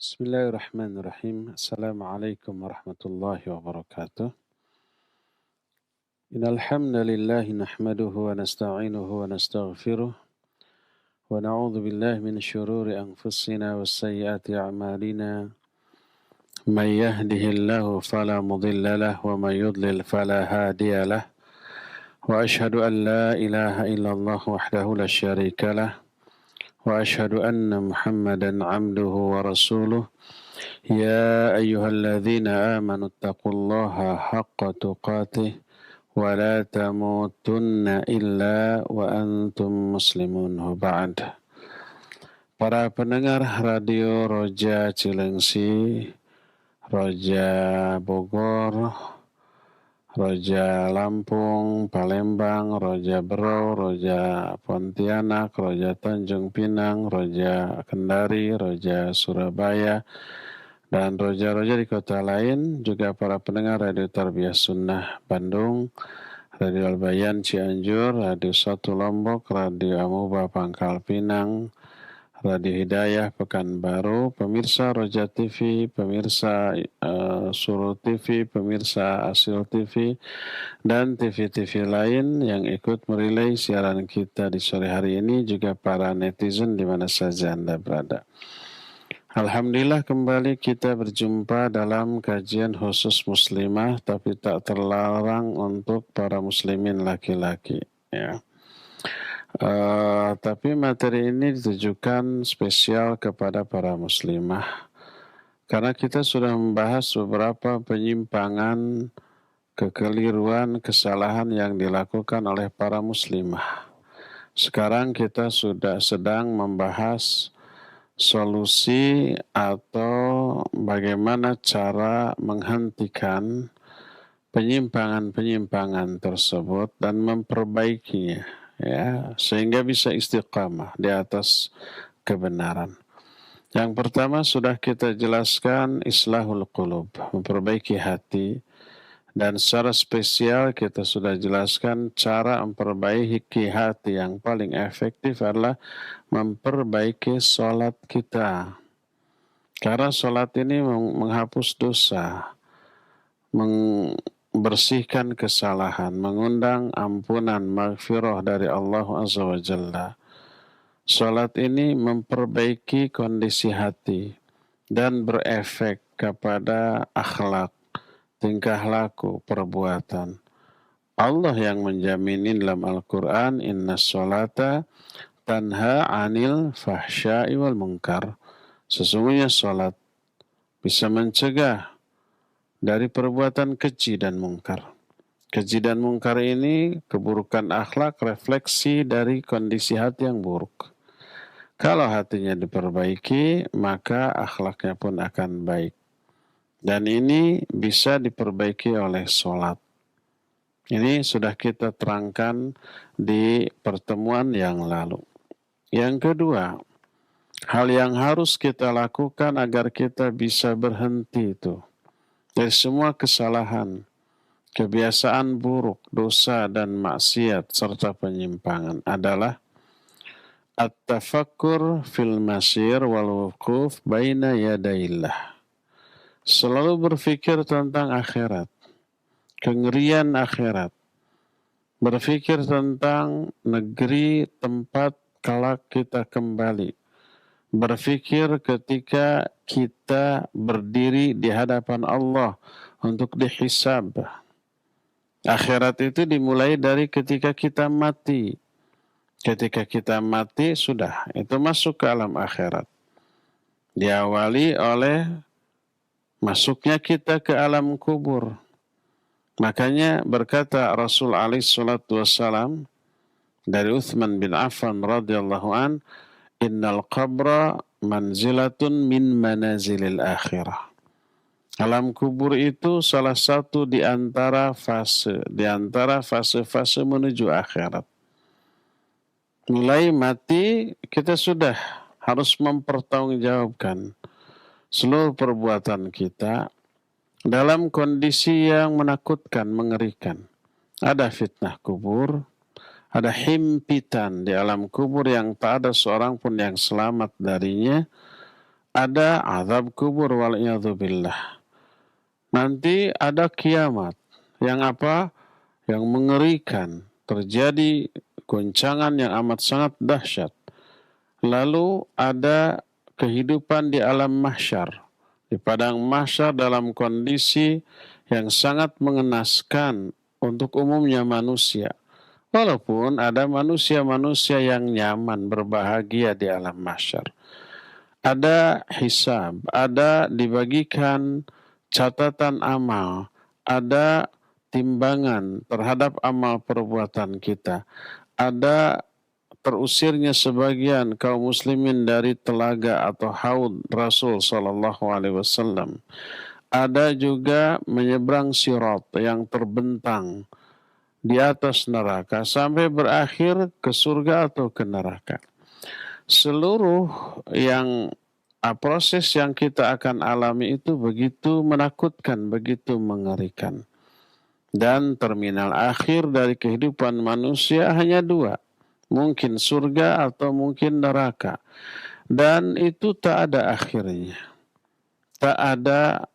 Bismillahirrahmanirrahim. Assalamualaikum warahmatullahi wabarakatuh. Innal hamdalillah nahmaduhu wa nasta'inuhu wa nastaghfiruh wa na'udzu billahi min syururi anfusina wa sayyiati a'malina. Man yahdihillahu fala mudilla lahu wa man yudlil fala hadiya lahu. Wa ashhadu an la ilaha illallah wahdahu la syarika lah. Wa ashhadu anna Muhammadan 'abduhu wa rasuluh. يا أيها الذين آمنوا اتقوا الله حق تقاته ولا تموتن إلا وأنتم مسلمون وبعد. Para pendengar radio Roja Cilengsi, Roja Bogor, Roja Lampung, Palembang, Roja Berau, Roja Pontianak, Roja Tanjung Pinang, Roja Kendari, Roja Surabaya, dan roja-roja di kota lain, juga para pendengar Radio Tarbiyah Sunnah Bandung, Radio Al-Bayan Cianjur, Radio 1 Lombok, Radio Amuba Pangkal Pinang, Radio Hidayah Pekanbaru, pemirsa Roja TV, pemirsa Suru TV, pemirsa Asil TV, dan TV-TV lain yang ikut merilai siaran kita di sore hari ini, juga para netizen di mana saja Anda berada. Alhamdulillah kembali kita berjumpa dalam kajian khusus muslimah, tapi tak terlarang untuk para muslimin laki-laki. Ya. Tapi materi ini ditujukan spesial kepada para muslimah, karena kita sudah membahas beberapa penyimpangan, kekeliruan, kesalahan yang dilakukan oleh para muslimah. Sekarang kita sudah sedang membahas solusi atau bagaimana cara menghentikan penyimpangan-penyimpangan tersebut dan memperbaikinya, ya, sehingga bisa istiqamah di atas kebenaran. Yang pertama sudah kita jelaskan islahul qulub, memperbaiki hati, dan secara spesial kita sudah jelaskan cara memperbaiki hati yang paling efektif adalah memperbaiki sholat kita. Karena sholat ini menghapus dosa, membersihkan kesalahan, mengundang ampunan, maghfirah dari Allah Azza wa Jalla. Sholat ini memperbaiki kondisi hati dan berefek kepada akhlak, tingkah laku, perbuatan. Allah yang menjamin dalam Al-Quran, inna sholata tanha anil fahsya'i wal munkar. Sesungguhnya sholat bisa mencegah dari perbuatan keji dan mungkar. Keji dan mungkar ini keburukan akhlak, refleksi dari kondisi hati yang buruk. Kalau hatinya diperbaiki, maka akhlaknya pun akan baik. Dan ini bisa diperbaiki oleh sholat. Ini sudah kita terangkan di pertemuan yang lalu. Yang kedua, hal yang harus kita lakukan agar kita bisa berhenti itu dari semua kesalahan, kebiasaan buruk, dosa dan maksiat serta penyimpangan adalah at-tafakkur fil masir wal wuquf baina yadaillah. Selalu berpikir tentang akhirat, kengerian akhirat, berpikir tentang negeri tempat kelak kita kembali, berpikir ketika kita berdiri di hadapan Allah untuk dihisab. Akhirat itu dimulai dari ketika kita mati. Ketika kita mati sudah, itu masuk ke alam akhirat. Diawali oleh masuknya kita ke alam kubur. Makanya berkata Rasul alaihi salatu wassalam dari Uthman bin Affan radhiyallahu an, innal qabra manzilatun min manazilil akhirah. Alam kubur itu salah satu di antara fase-fase menuju akhirat. Mulai mati kita sudah harus mempertanggungjawabkan seluruh perbuatan kita dalam kondisi yang menakutkan, mengerikan. Ada fitnah kubur, ada himpitan di alam kubur yang tak ada seorang pun yang selamat darinya, ada azab kubur wal'iyadzubillah. Nanti ada kiamat yang apa? Yang mengerikan. Terjadi goncangan yang amat sangat dahsyat. Lalu ada kehidupan di alam mahsyar. Di padang mahsyar dalam kondisi yang sangat mengenaskan untuk umumnya manusia. Walaupun ada manusia-manusia yang nyaman berbahagia di alam mahsyar. Ada hisab, ada dibagikan catatan amal, ada timbangan terhadap amal perbuatan kita, ada terusirnya sebagian kaum muslimin dari telaga atau haud Rasul Sallallahu Alaihi Wasallam. Ada juga menyeberang sirat yang terbentang di atas neraka sampai berakhir ke surga atau ke neraka. Seluruh proses yang kita akan alami itu begitu menakutkan, begitu mengerikan. Dan terminal akhir dari kehidupan manusia hanya dua. Mungkin surga atau mungkin neraka. Dan itu tak ada akhirnya. Tak ada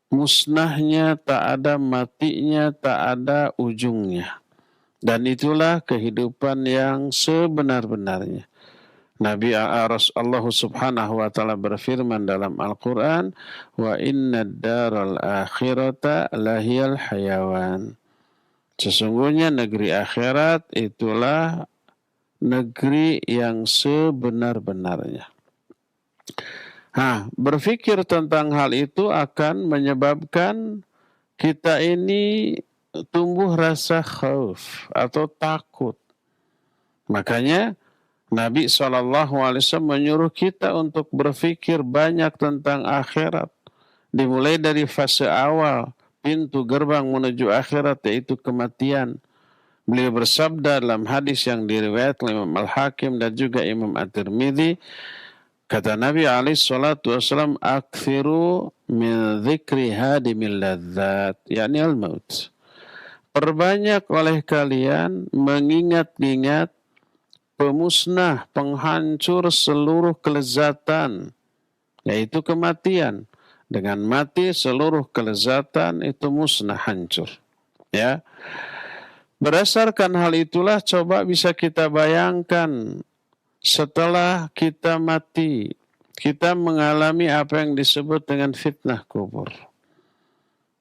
musnahnya, tak ada matinya, tak ada ujungnya. Dan itulah kehidupan yang sebenar-benarnya. Nabi Allah Subhanahu wa taala berfirman dalam Al-Qur'an, wa innad daral akhirata lahiyal hayawan. Sesungguhnya negeri akhirat itulah negeri yang sebenar-benarnya. Berpikir tentang hal itu akan menyebabkan kita ini tumbuh rasa khauf atau takut. Makanya Nabi SAW menyuruh kita untuk berpikir banyak tentang akhirat. Dimulai dari fase awal, pintu gerbang menuju akhirat, yaitu kematian. Beliau bersabda dalam hadis yang diriwayatkan Imam Al-Hakim dan juga Imam At-Tirmidzi, kata Nabi SAW, "Akthiru min dzikri hadimil ladzat," yakni al-maut. Perbanyak oleh kalian mengingat-ingat pemusnah, penghancur seluruh kelezatan, yaitu kematian. Dengan mati seluruh kelezatan itu musnah, hancur. Ya. Berdasarkan hal itulah coba bisa kita bayangkan setelah kita mati, kita mengalami apa yang disebut dengan fitnah kubur.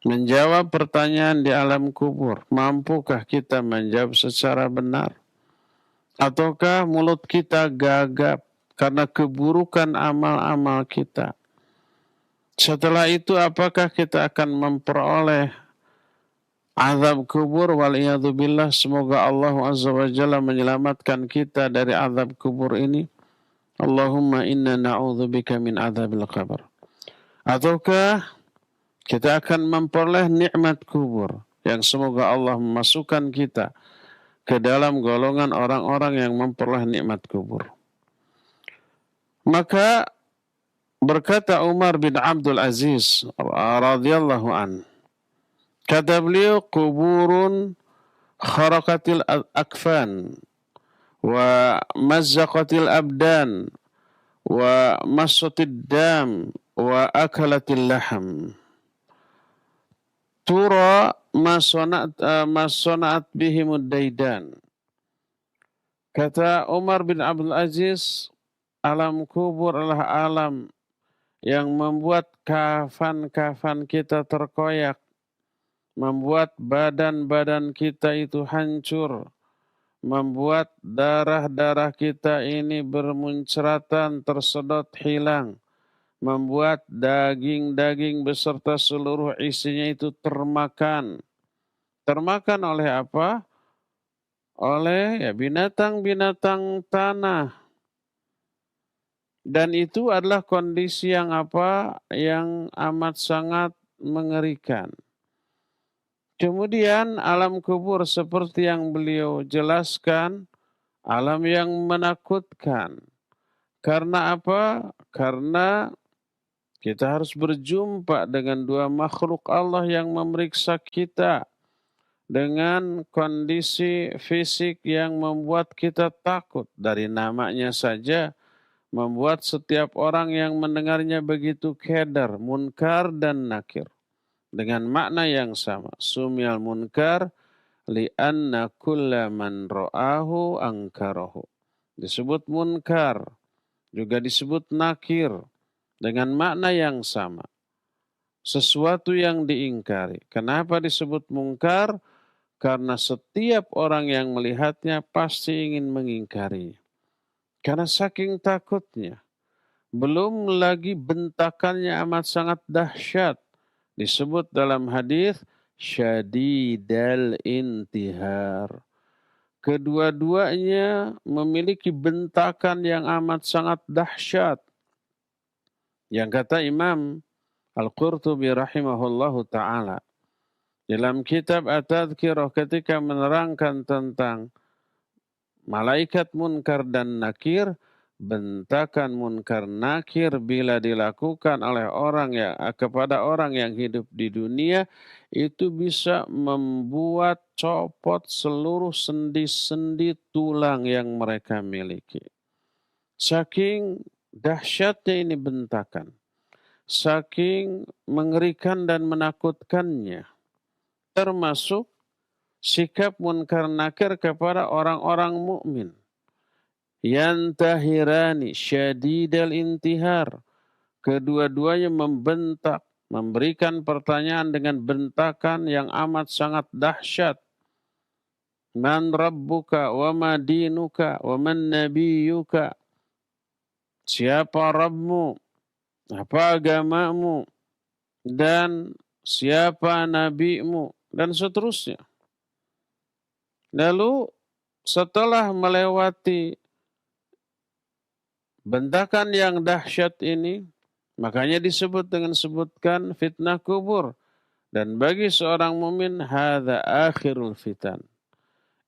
Menjawab pertanyaan di alam kubur, mampukah kita menjawab secara benar? Ataukah mulut kita gagap karena keburukan amal-amal kita? Setelah itu apakah kita akan memperoleh azab kubur? Wal'iyadzubillah, semoga Allah Azza wa Jalla menyelamatkan kita dari azab kubur ini. Allahumma inna na'udzubika min azabil qabr. Ataukah kita akan memperoleh nikmat kubur yang semoga Allah memasukkan kita ke dalam golongan orang-orang yang memperoleh nikmat kubur. Maka berkata Umar bin Abdul Aziz radhiyallahu an, kata beliau, kuburun kharaqatil akfan wa mazzaqatil abdan wa massatid dam wa akalatil laham. Tura masonat bihimud daidan. Kata Umar bin Abdul Aziz, alam kubur adalah alam yang membuat kafan-kafan kita terkoyak, membuat badan-badan kita itu hancur, membuat darah-darah kita ini bermuncratan, tersedot, hilang, membuat daging-daging beserta seluruh isinya itu termakan. Termakan oleh apa? Oleh binatang-binatang tanah. Dan itu adalah kondisi yang yang amat sangat mengerikan. Kemudian alam kubur seperti yang beliau jelaskan, alam yang menakutkan. Karena apa? Karena kita harus berjumpa dengan dua makhluk Allah yang memeriksa kita dengan kondisi fisik yang membuat kita takut. Dari namanya saja membuat setiap orang yang mendengarnya begitu keder, munkar dan nakir. Dengan makna yang sama. Sumyal munkar li'anna kulla man ra'ahu angkarahu. Disebut munkar, juga disebut nakir. Dengan makna yang sama. Sesuatu yang diingkari. Kenapa disebut munkar? Karena setiap orang yang melihatnya pasti ingin mengingkari. Karena saking takutnya. Belum lagi bentakannya amat sangat dahsyat. Disebut dalam hadis syadidal intihar. Kedua-duanya memiliki bentakan yang amat sangat dahsyat. Yang kata Imam Al-Qurtubi rahimahullahu ta'ala. Dalam kitab At-Tadhkirah ketika menerangkan tentang malaikat munkar dan nakir, bentakan munkar nakir bila dilakukan oleh orang yang kepada orang yang hidup di dunia itu bisa membuat copot seluruh sendi-sendi tulang yang mereka miliki. Saking dahsyatnya ini bentakan, saking mengerikan dan menakutkannya, termasuk sikap munkar nakir kepada orang-orang mukmin. Yantahirani syadidal intihar. Kedua-duanya membentak, memberikan pertanyaan dengan bentakan yang amat sangat dahsyat. Man rabbuka wa ma dinuka wa man nabiyuka. Siapa Rabbmu? Apa agamamu? Dan siapa nabimu? Dan seterusnya. Lalu setelah melewati bentakan yang dahsyat ini, makanya disebut dengan sebutkan fitnah kubur. Dan bagi seorang mumin, hadza akhirul fitan.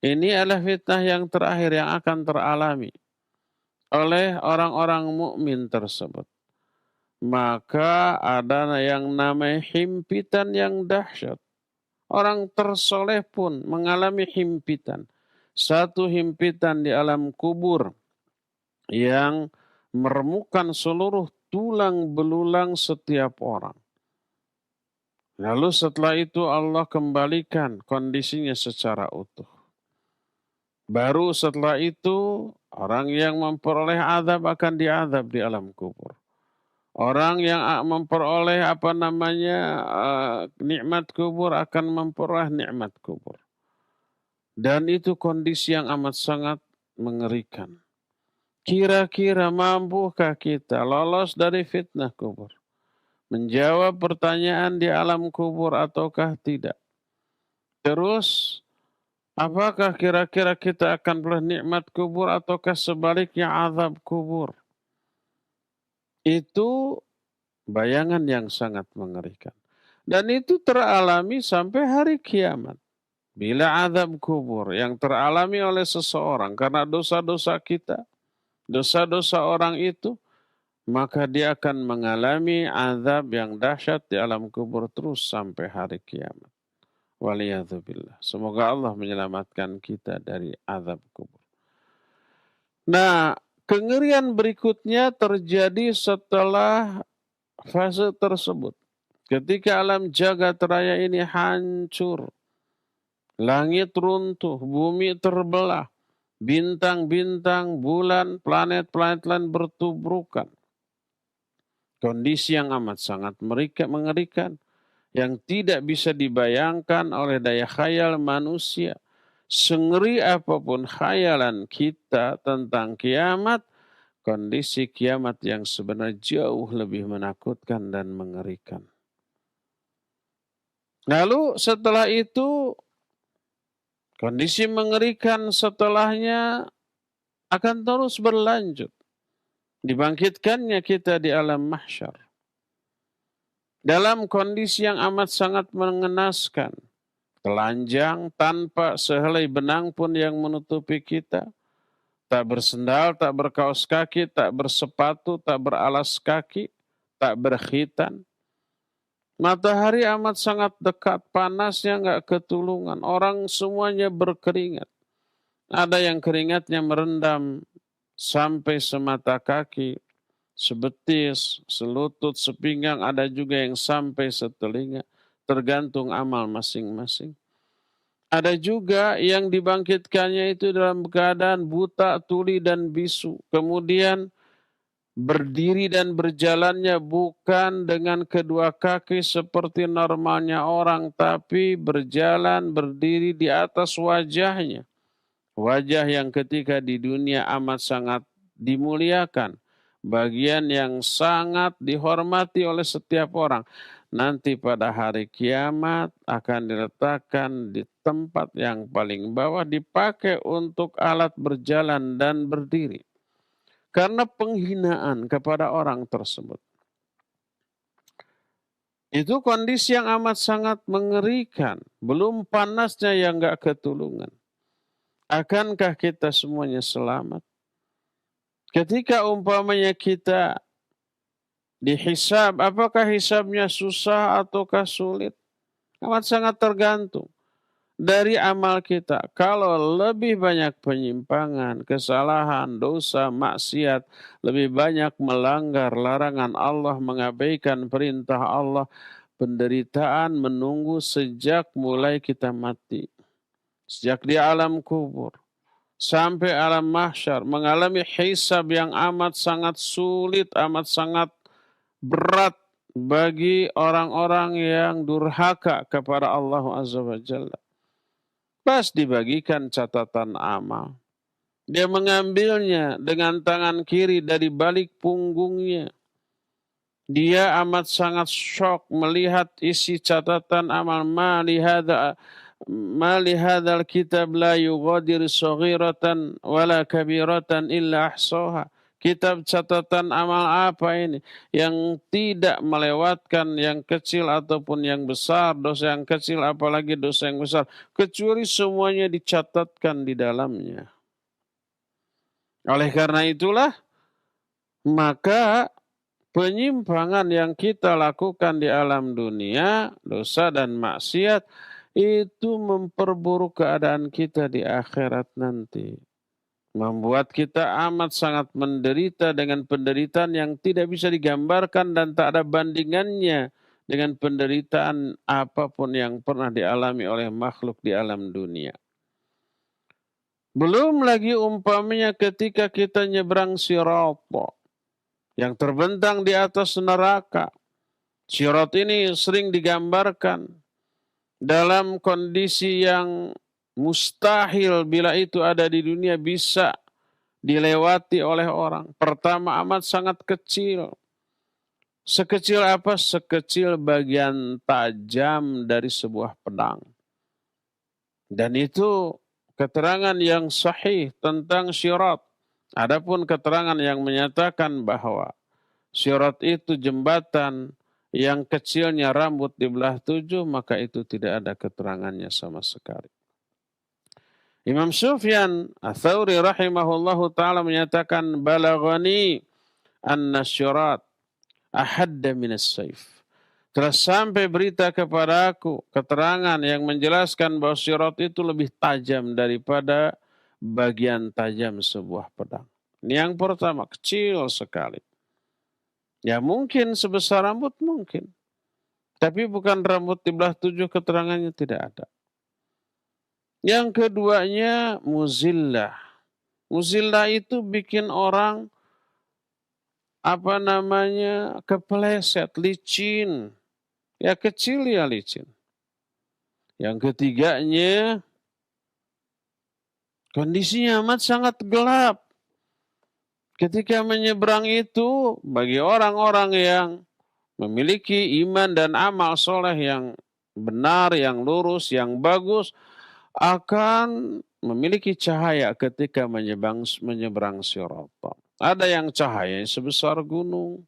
Ini adalah fitnah yang terakhir yang akan teralami oleh orang-orang mukmin tersebut. Maka ada yang namanya himpitan yang dahsyat. Orang tersoleh pun mengalami himpitan. Satu himpitan di alam kubur yang meremukkan seluruh tulang belulang setiap orang. Lalu setelah itu Allah kembalikan kondisinya secara utuh. Baru setelah itu orang yang memperoleh azab akan diazab di alam kubur. Orang yang memperoleh nikmat kubur akan memperoleh nikmat kubur. Dan itu kondisi yang amat sangat mengerikan. Kira-kira mampukah kita lolos dari fitnah kubur? Menjawab pertanyaan di alam kubur ataukah tidak? Terus, apakah kira-kira kita akan beroleh nikmat kubur ataukah sebaliknya azab kubur? Itu bayangan yang sangat mengerikan. Dan itu teralami sampai hari kiamat. Bila azab kubur yang teralami oleh seseorang karena dosa-dosa kita, dosa-dosa orang itu, maka dia akan mengalami azab yang dahsyat di alam kubur terus sampai hari kiamat. Waliyadzubillah. Semoga Allah menyelamatkan kita dari azab kubur. Nah, kengerian berikutnya terjadi setelah fase tersebut. Ketika alam jagat raya ini hancur, langit runtuh, bumi terbelah, bintang-bintang, bulan, planet-planet lain bertubrukan. Kondisi yang amat sangat mengerikan, yang tidak bisa dibayangkan oleh daya khayal manusia. Sengeri apapun khayalan kita tentang kiamat, kondisi kiamat yang sebenarnya jauh lebih menakutkan dan mengerikan. Lalu setelah itu, kondisi mengerikan setelahnya akan terus berlanjut. Dibangkitkannya kita di alam mahsyar. Dalam kondisi yang amat sangat mengenaskan. Telanjang tanpa sehelai benang pun yang menutupi kita. Tak bersendal, tak berkaos kaki, tak bersepatu, tak beralas kaki, tak berkhitan. Matahari amat sangat dekat, panasnya nggak ketulungan. Orang semuanya berkeringat. Ada yang keringatnya merendam sampai semata kaki, sebetis, selutut, sepinggang, ada juga yang sampai setelinga, tergantung amal masing-masing. Ada juga yang dibangkitkannya itu dalam keadaan buta, tuli, dan bisu. Kemudian berdiri dan berjalannya bukan dengan kedua kaki seperti normalnya orang, tapi berjalan berdiri di atas wajahnya. Wajah yang ketika di dunia amat sangat dimuliakan. Bagian yang sangat dihormati oleh setiap orang. Nanti pada hari kiamat akan diletakkan di tempat yang paling bawah, dipakai untuk alat berjalan dan berdiri. Karena penghinaan kepada orang tersebut. Itu kondisi yang amat sangat mengerikan. Belum panasnya yang gak ketulungan. Akankah kita semuanya selamat? Ketika umpamanya kita dihisab, apakah hisabnya susah ataukah sulit? Amat sangat tergantung dari amal kita. Kalau lebih banyak penyimpangan, kesalahan, dosa, maksiat, lebih banyak melanggar larangan Allah, mengabaikan perintah Allah, penderitaan menunggu sejak mulai kita mati. Sejak di alam kubur sampai alam mahsyar, mengalami hisab yang amat sangat sulit, amat sangat berat bagi orang-orang yang durhaka kepada Allah Azza wa Jalla. Pas dibagikan catatan amal, dia mengambilnya dengan tangan kiri dari balik punggungnya. Dia amat sangat syok melihat isi catatan amal. Ma lihadzal kitab la yughadir saghiratan wala kabiratan illa ahsaha. Kitab catatan amal apa ini? Yang tidak melewatkan yang kecil ataupun yang besar, dosa yang kecil apalagi dosa yang besar, kecuali semuanya dicatatkan di dalamnya. Oleh karena itulah, maka penyimpangan yang kita lakukan di alam dunia, dosa dan maksiat, itu memperburuk keadaan kita di akhirat nanti. Membuat kita amat sangat menderita dengan penderitaan yang tidak bisa digambarkan dan tak ada bandingannya dengan penderitaan apapun yang pernah dialami oleh makhluk di alam dunia. Belum lagi umpamanya ketika kita nyebrang sirat yang terbentang di atas neraka. Sirat ini sering digambarkan dalam kondisi yang mustahil bila itu ada di dunia bisa dilewati oleh orang. Pertama amat sangat kecil. Sekecil apa? Sekecil bagian tajam dari sebuah pedang. Dan itu keterangan yang sahih tentang sirat. Adapun keterangan yang menyatakan bahwa sirat itu jembatan yang kecilnya rambut dibelah 7, maka itu tidak ada keterangannya sama sekali. Imam Sufyan Ats-Tsauri rahimahullahu ta'ala menyatakan, balaghani anna syirat ahadda minas saif. Telah sampai berita kepada aku, keterangan yang menjelaskan bahwa syirat itu lebih tajam daripada bagian tajam sebuah pedang. Ini yang pertama, kecil sekali. Ya mungkin sebesar rambut mungkin. Tapi bukan rambut dibelah 7, keterangannya tidak ada. Yang keduanya muzillah. Muzillah itu bikin orang kepleset, licin. Ya kecil ya licin. Yang ketiganya kondisinya amat sangat gelap. Ketika menyeberang itu, bagi orang-orang yang memiliki iman dan amal soleh yang benar, yang lurus, yang bagus, akan memiliki cahaya ketika menyeberang sirat. Ada yang cahayanya sebesar gunung,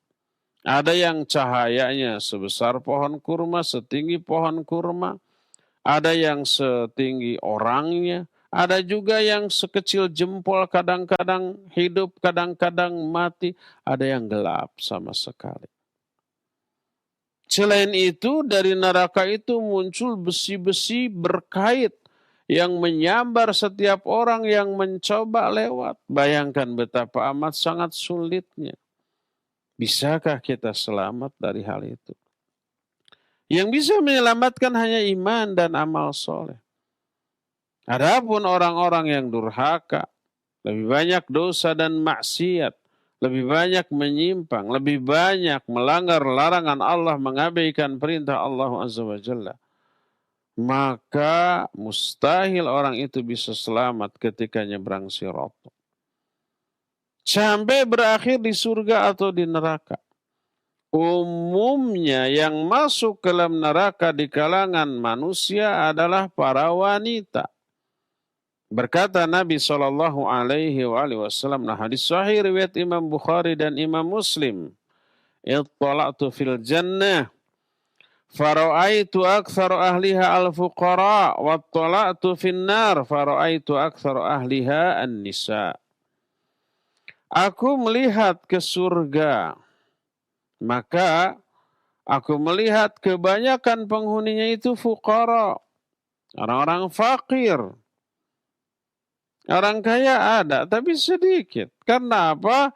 ada yang cahayanya sebesar pohon kurma, setinggi pohon kurma, ada yang setinggi orangnya, ada juga yang sekecil jempol, kadang-kadang hidup, kadang-kadang mati. Ada yang gelap sama sekali. Selain itu, dari neraka itu muncul besi-besi berkait yang menyambar setiap orang yang mencoba lewat. Bayangkan betapa amat sangat sulitnya. Bisakah kita selamat dari hal itu? Yang bisa menyelamatkan hanya iman dan amal soleh. Adapun orang-orang yang durhaka, lebih banyak dosa dan maksiat, lebih banyak menyimpang, lebih banyak melanggar larangan Allah, mengabaikan perintah Allah Azza wa Jalla, maka mustahil orang itu bisa selamat ketika nyebrang sirat. Sampai berakhir di surga atau di neraka. Umumnya yang masuk ke dalam neraka di kalangan manusia adalah para wanita. Berkata Nabi Shallallahu Alaihi Wasallam, nah hadis sahih riwayat Imam Bukhari dan Imam Muslim. Ittala'tu fil jannah, fara'aitu aktsaru ahliha al-fuqara, wattala'tu fin nar, fara'aitu aktsaru ahliha an-nisa. Aku melihat ke surga, maka aku melihat kebanyakan penghuninya itu fuqara, orang-orang fakir. Orang kaya ada, tapi sedikit. Karena apa?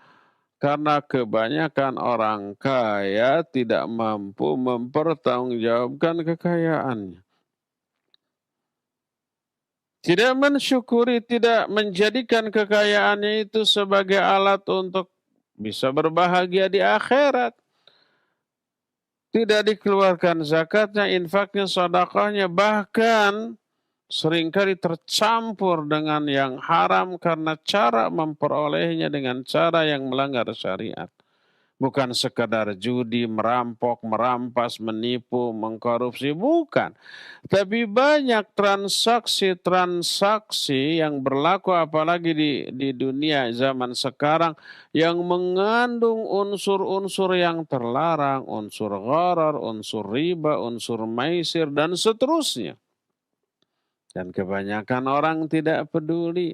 Karena kebanyakan orang kaya tidak mampu mempertanggungjawabkan kekayaannya. Tidak mensyukuri, tidak menjadikan kekayaannya itu sebagai alat untuk bisa berbahagia di akhirat. Tidak dikeluarkan zakatnya, infaknya, sedekahnya, bahkan seringkali tercampur dengan yang haram karena cara memperolehnya dengan cara yang melanggar syariat. Bukan sekadar judi, merampok, merampas, menipu, mengkorupsi, bukan. Tapi banyak transaksi-transaksi yang berlaku apalagi di dunia zaman sekarang yang mengandung unsur-unsur yang terlarang, unsur gharar, unsur riba, unsur maisir, dan seterusnya. Dan kebanyakan orang tidak peduli.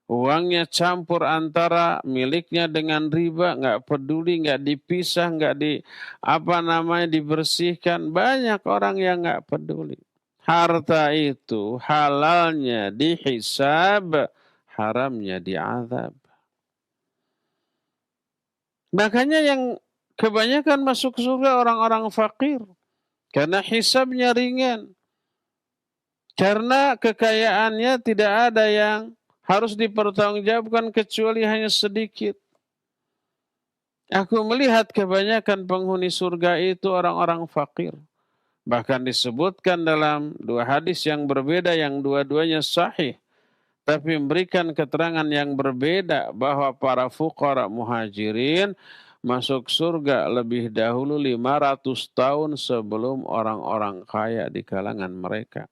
Uangnya campur antara miliknya dengan riba, nggak peduli, nggak dipisah, nggak dibersihkan. Banyak orang yang nggak peduli. Harta itu halalnya dihisab, haramnya diazab. Makanya yang kebanyakan masuk surga orang-orang fakir. Karena hisabnya ringan. Karena kekayaannya tidak ada yang harus dipertanggungjawabkan kecuali hanya sedikit. Aku melihat kebanyakan penghuni surga itu orang-orang fakir. Bahkan disebutkan dalam dua hadis yang berbeda yang dua-duanya sahih. Tapi memberikan keterangan yang berbeda bahwa para fuqara muhajirin masuk surga lebih dahulu 500 tahun sebelum orang-orang kaya di kalangan mereka.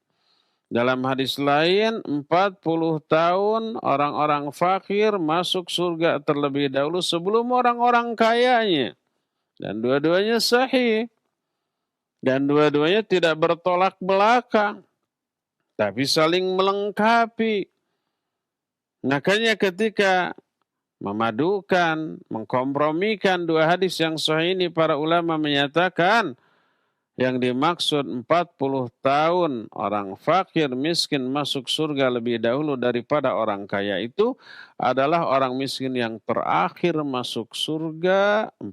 Dalam hadis lain, 40 tahun orang-orang fakir masuk surga terlebih dahulu sebelum orang-orang kayanya. Dan dua-duanya sahih. Dan dua-duanya tidak bertolak belakang. Tapi saling melengkapi. Makanya ketika memadukan, mengkompromikan dua hadis yang sahih ini, para ulama menyatakan yang dimaksud 40 tahun orang fakir miskin masuk surga lebih dahulu daripada orang kaya itu adalah orang miskin yang terakhir masuk surga 40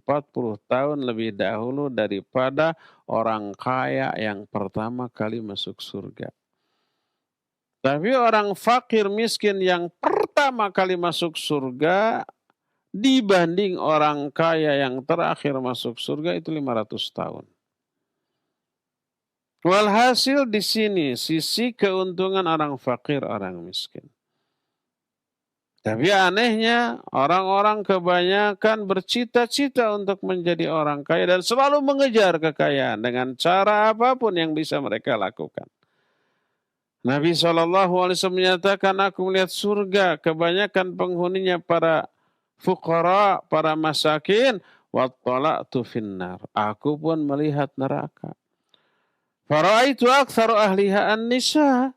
tahun lebih dahulu daripada orang kaya yang pertama kali masuk surga. Tapi orang fakir miskin yang pertama kali masuk surga dibanding orang kaya yang terakhir masuk surga itu 500 tahun. Walhasil di sini sisi keuntungan orang fakir, orang miskin. Tapi anehnya orang-orang kebanyakan bercita-cita untuk menjadi orang kaya dan selalu mengejar kekayaan dengan cara apapun yang bisa mereka lakukan. Nabi SAW menyatakan, aku melihat surga kebanyakan penghuninya para fuqara, para masakin, wattala'tu finnar. Aku pun melihat neraka. Faraitu aktsaru ahliha an-nisa.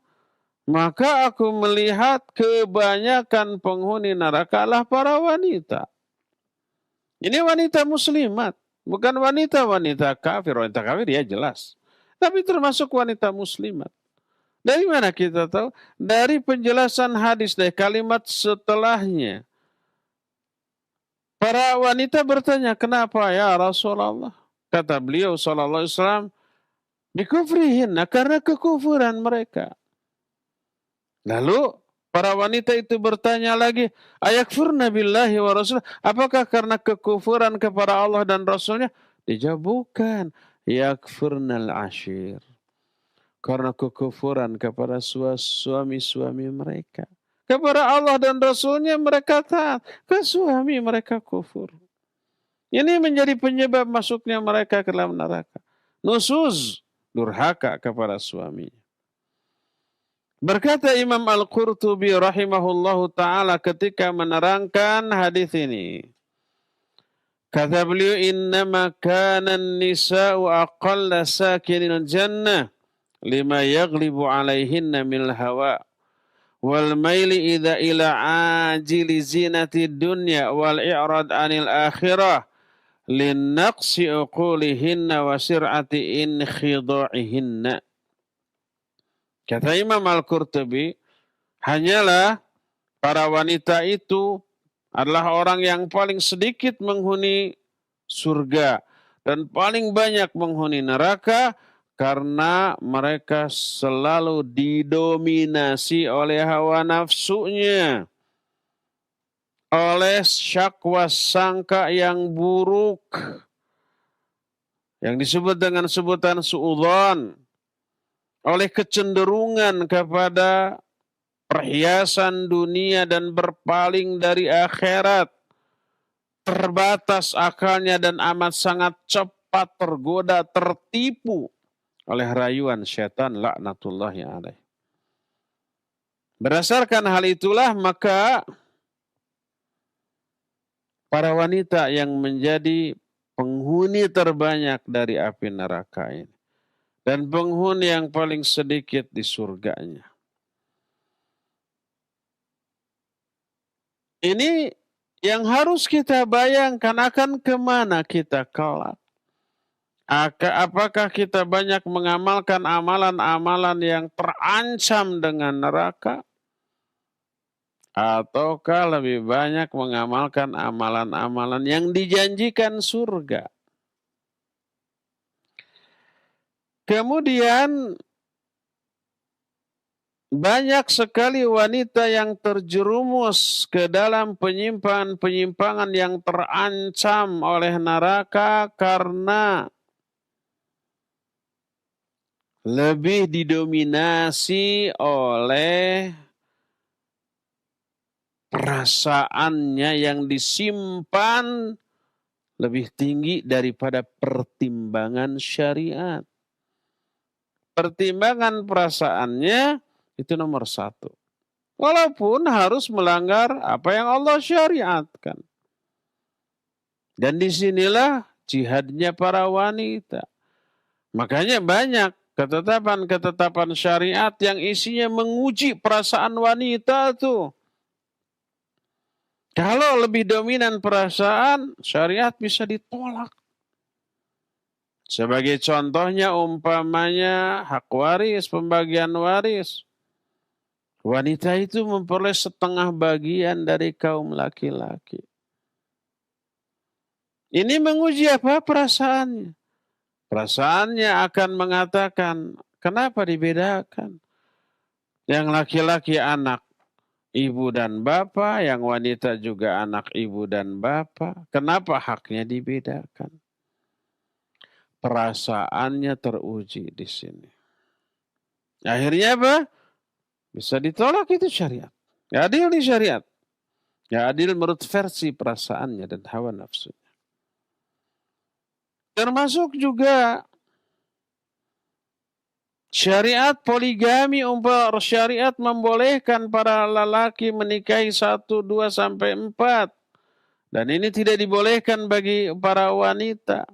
Maka aku melihat kebanyakan penghuni neraka adalah para wanita. Ini wanita muslimat, bukan wanita kafir. Wanita kafir ya jelas. Tapi termasuk wanita muslimat. Dari mana kita tahu? Dari penjelasan hadis, dari kalimat setelahnya. Para wanita bertanya, kenapa ya Rasulullah? Kata beliau sallallahu alaihi wasallam, bikufrihinna, karena kekufuran mereka. Lalu para wanita itu bertanya lagi, ayakfurna billahi wa rasul, apakah karena kekufuran kepada Allah dan Rasulnya? Dijawab bukan, yakfurnal ashir, karena kekufuran kepada suami-suami mereka. Kepada Allah dan Rasulnya mereka taat, ke suami mereka kufur. Ini menjadi penyebab masuknya mereka ke dalam neraka. Nusuz, durhaka kepada suaminya. Berkata Imam Al-Qurtubi rahimahullahu ta'ala ketika menerangkan hadis ini. Kata beliau, innama kana nisa'u aqalla sakinil jannah lima yaglibu alaihinna mil hawa wal maili idha ila ajili zinati dunya wal i'rad anil akhirah linnaqsi uqulihinna wa sir'ati inkhidaihinna. Kata Imam Al-Qurtubi, hanyalah para wanita itu adalah orang yang paling sedikit menghuni surga dan paling banyak menghuni neraka karena mereka selalu didominasi oleh hawa nafsunya, oleh syakwa sangka yang buruk yang disebut dengan sebutan suudzon, oleh kecenderungan kepada perhiasan dunia dan berpaling dari akhirat, terbatas akalnya dan amat sangat cepat tergoda, tertipu oleh rayuan syaitan laknatullahi alaih. Berdasarkan hal itulah maka para wanita yang menjadi penghuni terbanyak dari api neraka ini dan penghuni yang paling sedikit di surganya. Ini yang harus kita bayangkan, akan kemana kita kelak. Apakah kita banyak mengamalkan amalan-amalan yang terancam dengan neraka? Ataukah lebih banyak mengamalkan amalan-amalan yang dijanjikan surga? Kemudian banyak sekali wanita yang terjerumus ke dalam penyimpangan-penyimpangan yang terancam oleh neraka karena lebih didominasi oleh perasaannya yang disimpan lebih tinggi daripada pertimbangan syariat. Pertimbangan perasaannya itu nomor satu. Walaupun harus melanggar apa yang Allah syariatkan. Dan disinilah jihadnya para wanita. Makanya banyak ketetapan-ketetapan syariat yang isinya menguji perasaan wanita tuh. Kalau lebih dominan perasaan, syariat bisa ditolak. Sebagai contohnya umpamanya hak waris, pembagian waris. Wanita itu memperoleh setengah bagian dari kaum laki-laki. Ini menguji apa? Perasaannya. Perasaannya akan mengatakan, kenapa dibedakan? Yang laki-laki anak ibu dan bapak, yang wanita juga anak ibu dan bapak. Kenapa haknya dibedakan? Perasaannya teruji di sini. Akhirnya apa? Bisa ditolak itu syariat. Gak adil di syariat. Gak adil menurut versi perasaannya dan hawa nafsunya. Termasuk juga syariat poligami, syariat membolehkan para lelaki menikahi 1, 2, sampai 4. Dan ini tidak dibolehkan bagi para wanita.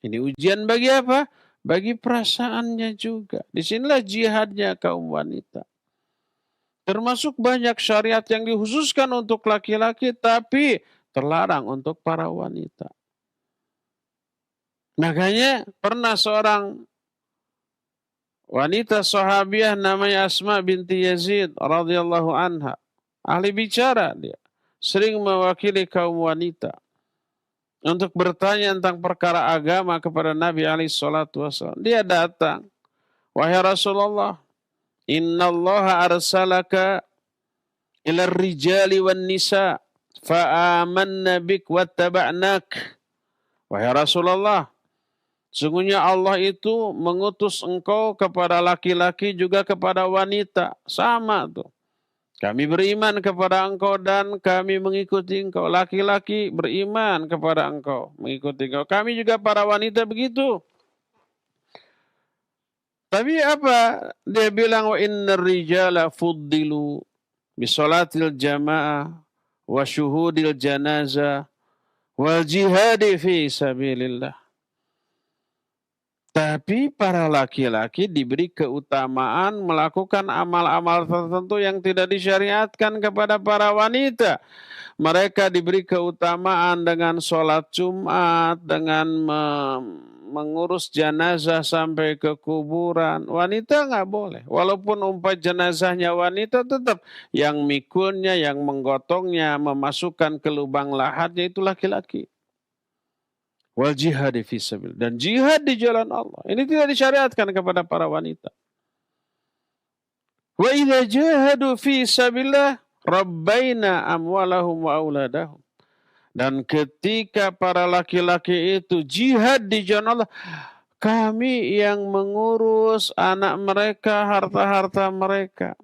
Ini ujian bagi apa? Bagi perasaannya juga. Disinilah jihadnya kaum wanita. Termasuk banyak syariat yang dikhususkan untuk laki-laki tapi terlarang untuk para wanita. Makanya pernah seorang wanita sahabiah namanya Asma binti Yazid radhiyallahu anha. Ahli bicara dia. Sering mewakili kaum wanita untuk bertanya tentang perkara agama kepada Nabi alaihi salatu wasallam. Dia datang, "Wahai Rasulullah, innallaha arsalaka ila rijali wan nisa fa amanna bik wattaba'nak." Wahai Rasulullah, sungguhnya Allah itu mengutus engkau kepada laki-laki juga kepada wanita. Sama tuh. Kami beriman kepada engkau dan kami mengikuti engkau. Laki-laki beriman kepada engkau, mengikuti engkau. Kami juga para wanita begitu. Tapi apa? Dia bilang, wa innar rijala fuddilu bisolatil jamaah wa syuhudil janazah wal jihadi fi sabilillah. Tapi para laki-laki diberi keutamaan melakukan amal-amal tertentu yang tidak disyariatkan kepada para wanita. Mereka diberi keutamaan dengan sholat Jumat, dengan mengurus jenazah sampai ke kuburan. Wanita nggak boleh. Walaupun umpah jenazahnya wanita, tetap yang mikulnya, yang menggotongnya, memasukkan ke lubang lahatnya itu laki-laki. Wal jihad fi sabil, dan jihad di jalan Allah ini tidak disyariatkan kepada para wanita. Wa idza jahadu fi sabilillah rabbaina amwalahum wa auladahum, dan ketika para laki-laki itu jihad di jalan Allah, kami yang mengurus anak mereka, harta-harta mereka,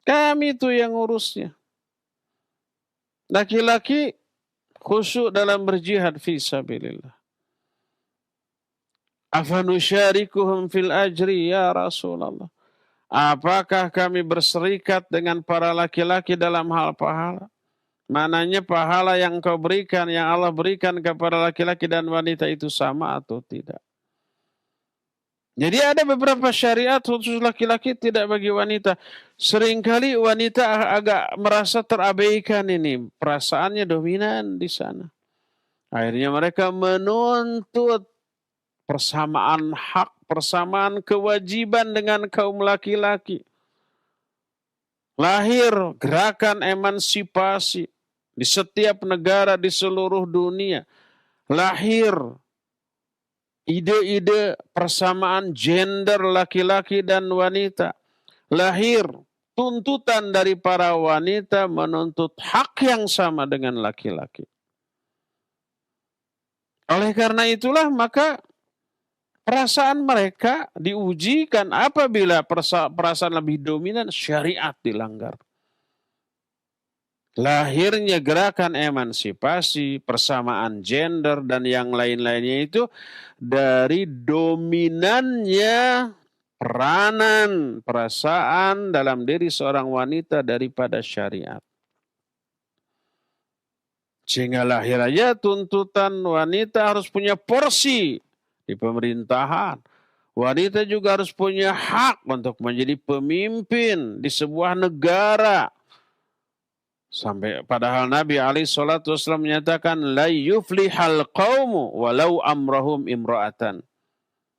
kami itu yang ngurusnya. Laki-laki khusyuk dalam berjihad fi sabilillah. Afanusyarikuhum fil ajri ya Rasulullah. Apakah kami berserikat dengan para laki-laki dalam hal pahala? Mananya pahala yang kau berikan, yang Allah berikan kepada laki-laki dan wanita itu sama atau tidak? Jadi ada beberapa syariat khusus laki-laki, tidak bagi wanita. Seringkali wanita agak merasa terabaikan ini. Perasaannya dominan di sana. Akhirnya mereka menuntut persamaan hak, persamaan kewajiban dengan kaum laki-laki. Lahir gerakan emansipasi di setiap negara di seluruh dunia. Lahir ide-ide persamaan gender laki-laki dan wanita. Lahir tuntutan dari para wanita menuntut hak yang sama dengan laki-laki. Oleh karena itulah maka perasaan mereka diujikan apabila perasaan lebih dominan, syariat dilanggar. Lahirnya gerakan emansipasi, persamaan gender, dan yang lain-lainnya itu dari dominannya peranan perasaan dalam diri seorang wanita daripada syariat. Sehingga lahir aja tuntutan wanita harus punya porsi di pemerintahan. Wanita juga harus punya hak untuk menjadi pemimpin di sebuah negara. Sampai padahal Nabi alaihi salatu wasallam menyatakan la yuflihal qaumu walau amrahum imra'atan.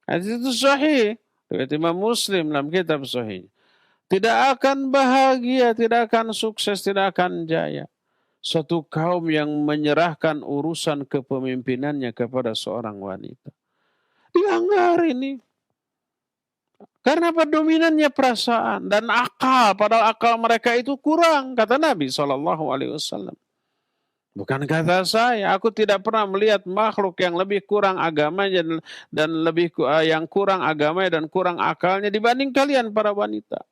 Hadis itu sahih riwayat Imam Muslim dalam kitab sahih. Tidak akan bahagia, tidak akan sukses, tidak akan jaya suatu kaum yang menyerahkan urusan kepemimpinannya kepada seorang wanita. Dilanggar ini. Karena apa? Dominannya perasaan dan akal. Padahal akal mereka itu kurang, kata Nabi SAW. Bukan kata saya. Aku tidak pernah melihat makhluk yang lebih kurang agamanya dan lebih yang kurang agamanya dan kurang akalnya dibanding kalian para wanita.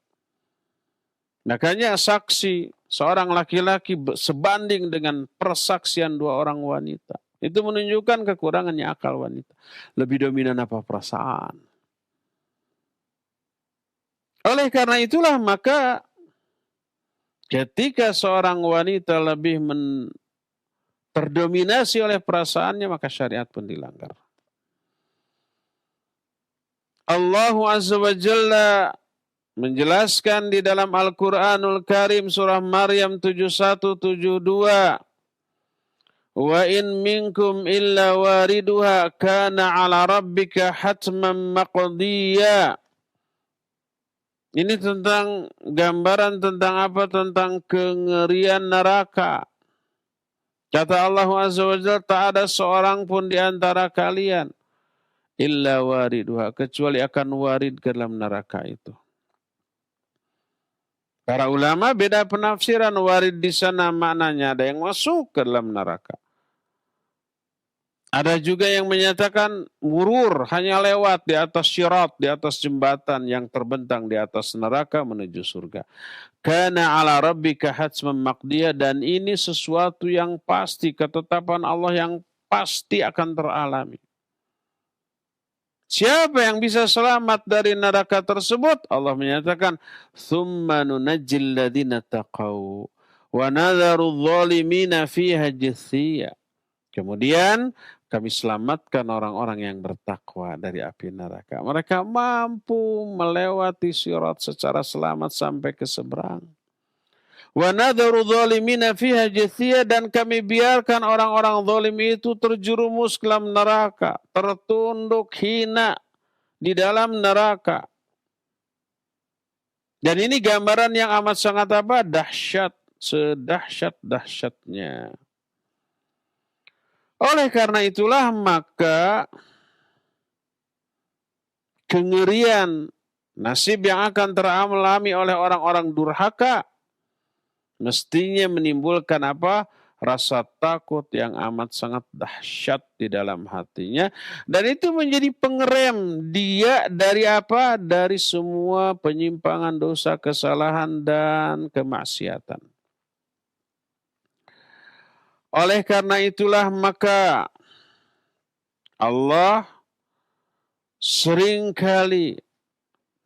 Makanya saksi seorang laki-laki sebanding dengan persaksian dua orang wanita. Itu menunjukkan kekurangannya akal wanita. Lebih dominan apa? Perasaan. Oleh karena itulah maka ketika seorang wanita lebih terdominasi oleh perasaannya, maka syariat pun dilanggar. Allah Azza wa Jalla menjelaskan di dalam Al-Quranul Karim surah Maryam 71-72. Wa in minkum illa wariduha kana ala rabbika hatman maqdiya. Ini tentang gambaran tentang apa? Tentang kengerian neraka. Kata Allah Azza wa Jalla, tak ada seorang pun di antara kalian illa wariduha, kecuali akan warid ke dalam neraka itu. Para ulama beda penafsiran warid di sana, maknanya ada yang masuk ke dalam neraka. Ada juga yang menyatakan murur, hanya lewat di atas syirat, di atas jembatan yang terbentang di atas neraka menuju surga. Kana ala rabbika hatsman maqdiya, dan ini sesuatu yang pasti, ketetapan Allah yang pasti akan teralami. Siapa yang bisa selamat dari neraka tersebut? Allah menyatakan, "Tsumma nunajjil ladzina taqaw wa nadharu adh-dhalimina fiha jithiya." Kemudian kami selamatkan orang-orang yang bertakwa dari api neraka. Mereka mampu melewati sirat secara selamat sampai ke seberang. Wa nadharu adh-dhalimina fiha jithiya, dan kami biarkan orang-orang zalim itu terjerumus ke dalam neraka, tertunduk hina di dalam neraka. Dan ini gambaran yang amat sangat apa? Dahsyat, sedahsyat-dahsyatnya. Oleh karena itulah maka kengerian nasib yang akan teralami oleh orang-orang durhaka mestinya menimbulkan apa? Rasa takut yang amat sangat dahsyat di dalam hatinya. Dan itu menjadi pengerem dia dari apa? Dari semua penyimpangan, dosa, kesalahan, dan kemaksiatan. Oleh karena itulah maka Allah seringkali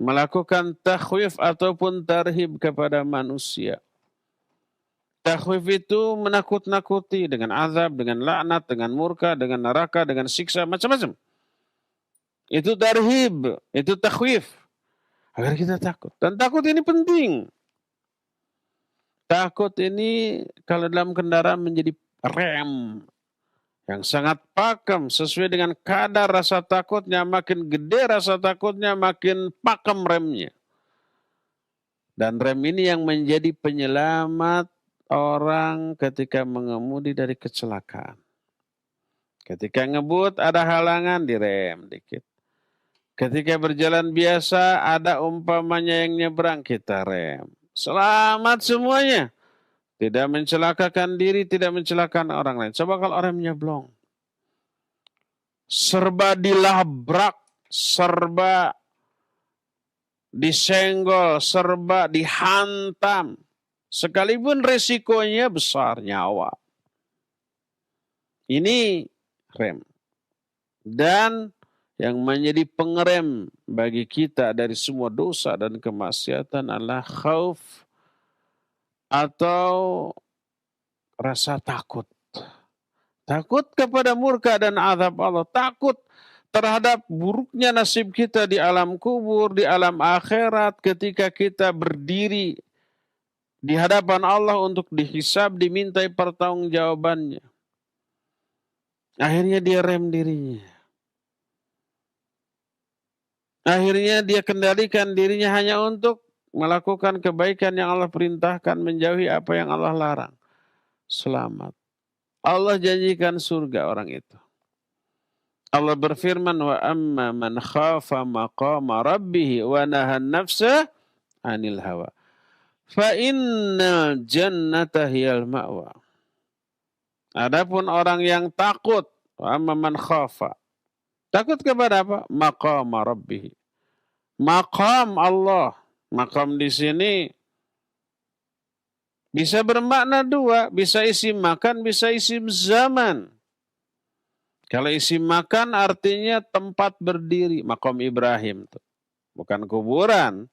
melakukan takhwif ataupun tarhib kepada manusia. Takhwif itu menakut-nakuti dengan azab, dengan laknat, dengan murka, dengan neraka, dengan siksa, macam-macam. Itu tarhib, itu takhwif. Agar kita takut. Dan takut ini penting. Takut ini kalau dalam kendaraan menjadi rem yang sangat pakem sesuai dengan kadar rasa takutnya. Makin gede rasa takutnya, makin pakem remnya. Dan rem ini yang menjadi penyelamat orang ketika mengemudi dari kecelakaan. Ketika ngebut ada halangan, direm dikit. Ketika berjalan biasa ada umpamanya yang nyebrang, kita rem. Selamat semuanya. Tidak mencelakakan diri, tidak mencelakakan orang lain. Coba kalau remnya blong. Serba dilabrak, serba disenggol, serba dihantam. Sekalipun resikonya besar, nyawa. Ini rem. Dan yang menjadi pengerem bagi kita dari semua dosa dan kemaksiatan adalah khauf atau rasa takut. Takut kepada murka dan azab Allah. Takut terhadap buruknya nasib kita di alam kubur, di alam akhirat, ketika kita berdiri di hadapan Allah untuk dihisab, dimintai pertanggungjawabannya. Akhirnya dia rem dirinya. Akhirnya dia kendalikan dirinya hanya untuk melakukan kebaikan yang Allah perintahkan, menjauhi apa yang Allah larang. Selamat. Allah janjikan surga orang itu. Allah berfirman, wa amma man khafa maqama rabbih wa nahan nafsa anil hawa fa innal jannata hiyal ma'wa. Adapun orang yang takut, wa amma man khafa, takut kepada apa? Maqama rabbih. Maqam Allah. Maqam di sini bisa bermakna dua, bisa isim makan, bisa isim zaman. Kalau isim makan artinya tempat berdiri, maqam Ibrahim. Bukan kuburan.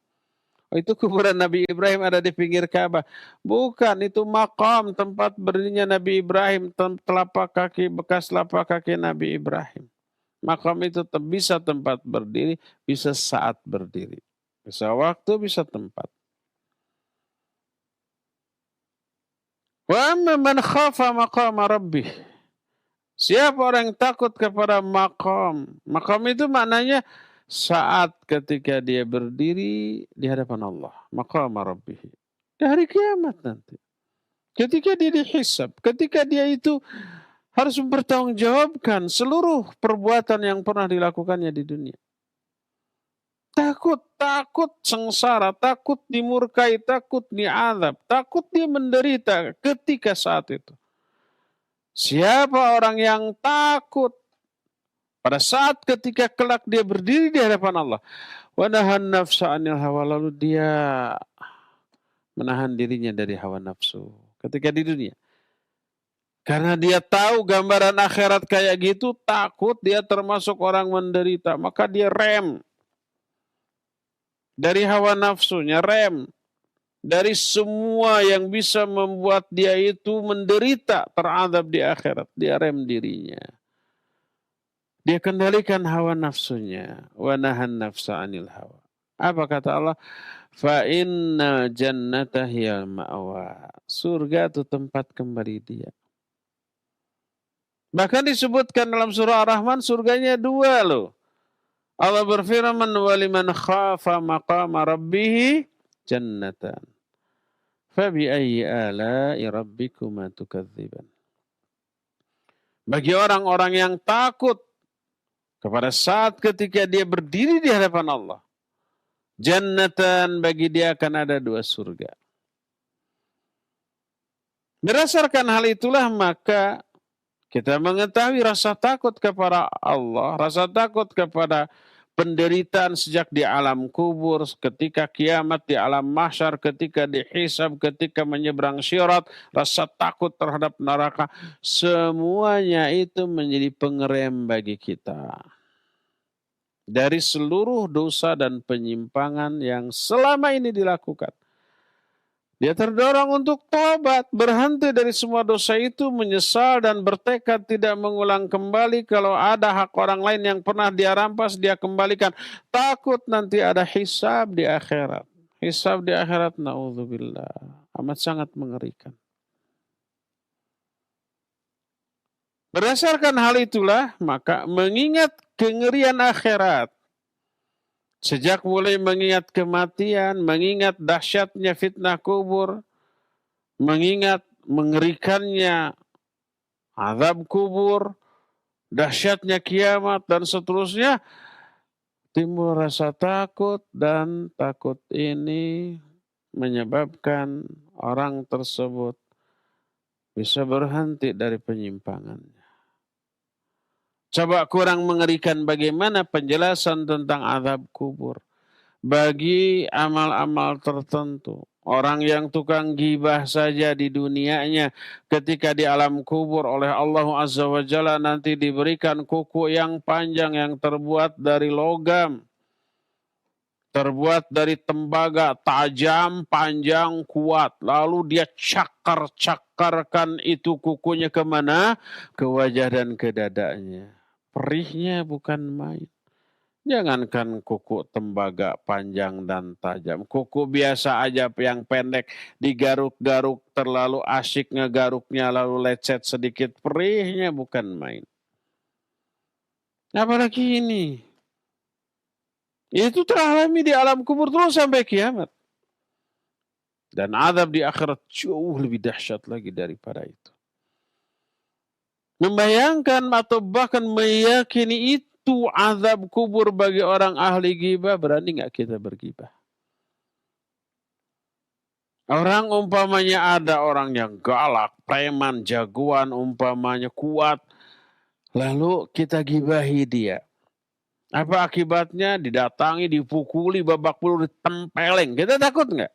Oh, itu kuburan Nabi Ibrahim ada di pinggir Ka'bah. Bukan, itu maqam, tempat berdirinya Nabi Ibrahim, telapak kaki, bekas telapak kaki Nabi Ibrahim. Maqam itu bisa tempat berdiri, bisa saat berdiri. Bisa waktu, bisa tempat. Wa amma man khafa maqama rabbih. Siapa orang yang takut kepada maqam? Maqam itu maknanya saat ketika dia berdiri di hadapan Allah, maqama rabbih. Di hari kiamat nanti. Ketika dia dihisab, ketika dia itu harus mempertanggungjawabkan seluruh perbuatan yang pernah dilakukannya di dunia. Takut sengsara, takut dimurkai, takut diazab, takut dia menderita ketika saat itu. Siapa orang yang takut pada saat ketika kelak dia berdiri di hadapan Allah, wa nahan nafsa 'anil hawa, lalu dia menahan dirinya dari hawa nafsu ketika di dunia. Karena dia tahu gambaran akhirat kayak gitu, takut dia termasuk orang menderita, maka dia rem dari hawa nafsunya, rem dari semua yang bisa membuat dia itu menderita, terazab di akhirat. Dia rem dirinya. Dia kendalikan hawa nafsunya. Wa nahan nafsa 'anil hawa. Apa kata Allah? Fa inna jannata hiyal ma'wa. Surga itu tempat kembali dia. Bahkan disebutkan dalam surah Ar-Rahman surganya 2 loh. Allah berfirman wa liman khafa maqama rabbih jannatan. Fa bi ayyi ala'i rabbikuma tukadziban. Bagi orang-orang yang takut kepada saat ketika dia berdiri di hadapan Allah, jannatan, bagi dia akan ada 2 surga. Berdasarkan hal itulah maka kita mengetahui rasa takut kepada Allah, rasa takut kepada penderitaan sejak di alam kubur, ketika kiamat, di alam mahsyar, ketika dihisab, ketika menyeberang syirat, rasa takut terhadap neraka, semuanya itu menjadi pengerem bagi kita dari seluruh dosa dan penyimpangan yang selama ini dilakukan. Dia terdorong untuk tobat, berhenti dari semua dosa itu, menyesal dan bertekad tidak mengulang kembali. Kalau ada hak orang lain yang pernah dia rampas, dia kembalikan. Takut nanti ada hisab di akhirat. Hisab di akhirat, na'udzubillah, amat sangat mengerikan. Berdasarkan hal itulah, maka mengingat kengerian akhirat, sejak mulai mengingat kematian, mengingat dahsyatnya fitnah kubur, mengingat mengerikannya azab kubur, dahsyatnya kiamat, dan seterusnya, timbul rasa takut, dan takut ini menyebabkan orang tersebut bisa berhenti dari penyimpangannya. Coba kurang mengerikan bagaimana penjelasan tentang azab kubur bagi amal-amal tertentu. Orang yang tukang gibah saja di dunianya, ketika di alam kubur oleh Allah Azza wa Jalla nanti diberikan kuku yang panjang yang terbuat dari logam, terbuat dari tembaga, tajam, panjang, kuat. Lalu dia cakar-cakarkan itu kukunya kemana? Ke wajah dan ke dadanya. Perihnya bukan main. Jangankan kuku tembaga panjang dan tajam. Kuku biasa aja yang pendek, digaruk-garuk terlalu asyik ngegaruknya lalu lecet sedikit. Perihnya bukan main. Apalagi ini. Itu teralami di alam kubur terus sampai kiamat. Dan azab di akhirat jauh lebih dahsyat lagi daripada itu. Membayangkan atau bahkan meyakini itu azab kubur bagi orang ahli ghibah, berani nggak kita berghibah? Orang umpamanya ada orang yang galak, preman, jagoan, umpamanya kuat, lalu kita gibahi dia. Apa akibatnya? Didatangi, dipukuli, babak belur, ditempeleng. Kita takut nggak?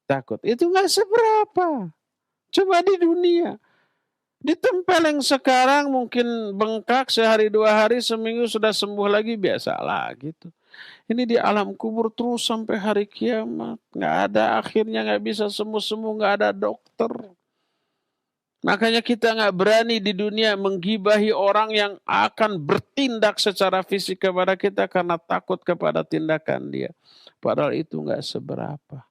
Takut. Itu nggak seberapa. Coba di dunia. Ditempeleng sekarang mungkin bengkak sehari 2 hari, seminggu sudah sembuh lagi, biasa lah gitu. Ini di alam kubur terus sampai hari kiamat. Nggak ada akhirnya, nggak bisa sembuh-sembuh, nggak ada dokter. Makanya kita nggak berani di dunia menggibahi orang yang akan bertindak secara fisik kepada kita karena takut kepada tindakan dia. Padahal itu nggak seberapa.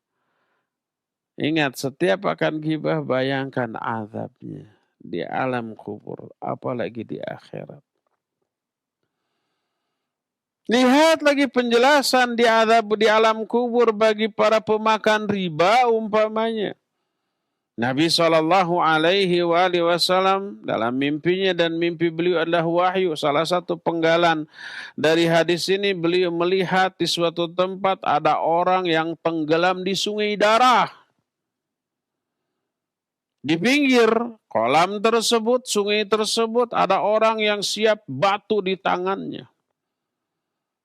Ingat, setiap akan gibah bayangkan azabnya di alam kubur, apalagi di akhirat. Lihat lagi penjelasan di azab di alam kubur bagi para pemakan riba umpamanya. Nabi SAW dalam mimpinya, dan mimpi beliau adalah wahyu. Salah satu penggalan dari hadis ini, beliau melihat di suatu tempat ada orang yang tenggelam di sungai darah. Di pinggir kolam tersebut, sungai tersebut, ada orang yang siap batu di tangannya.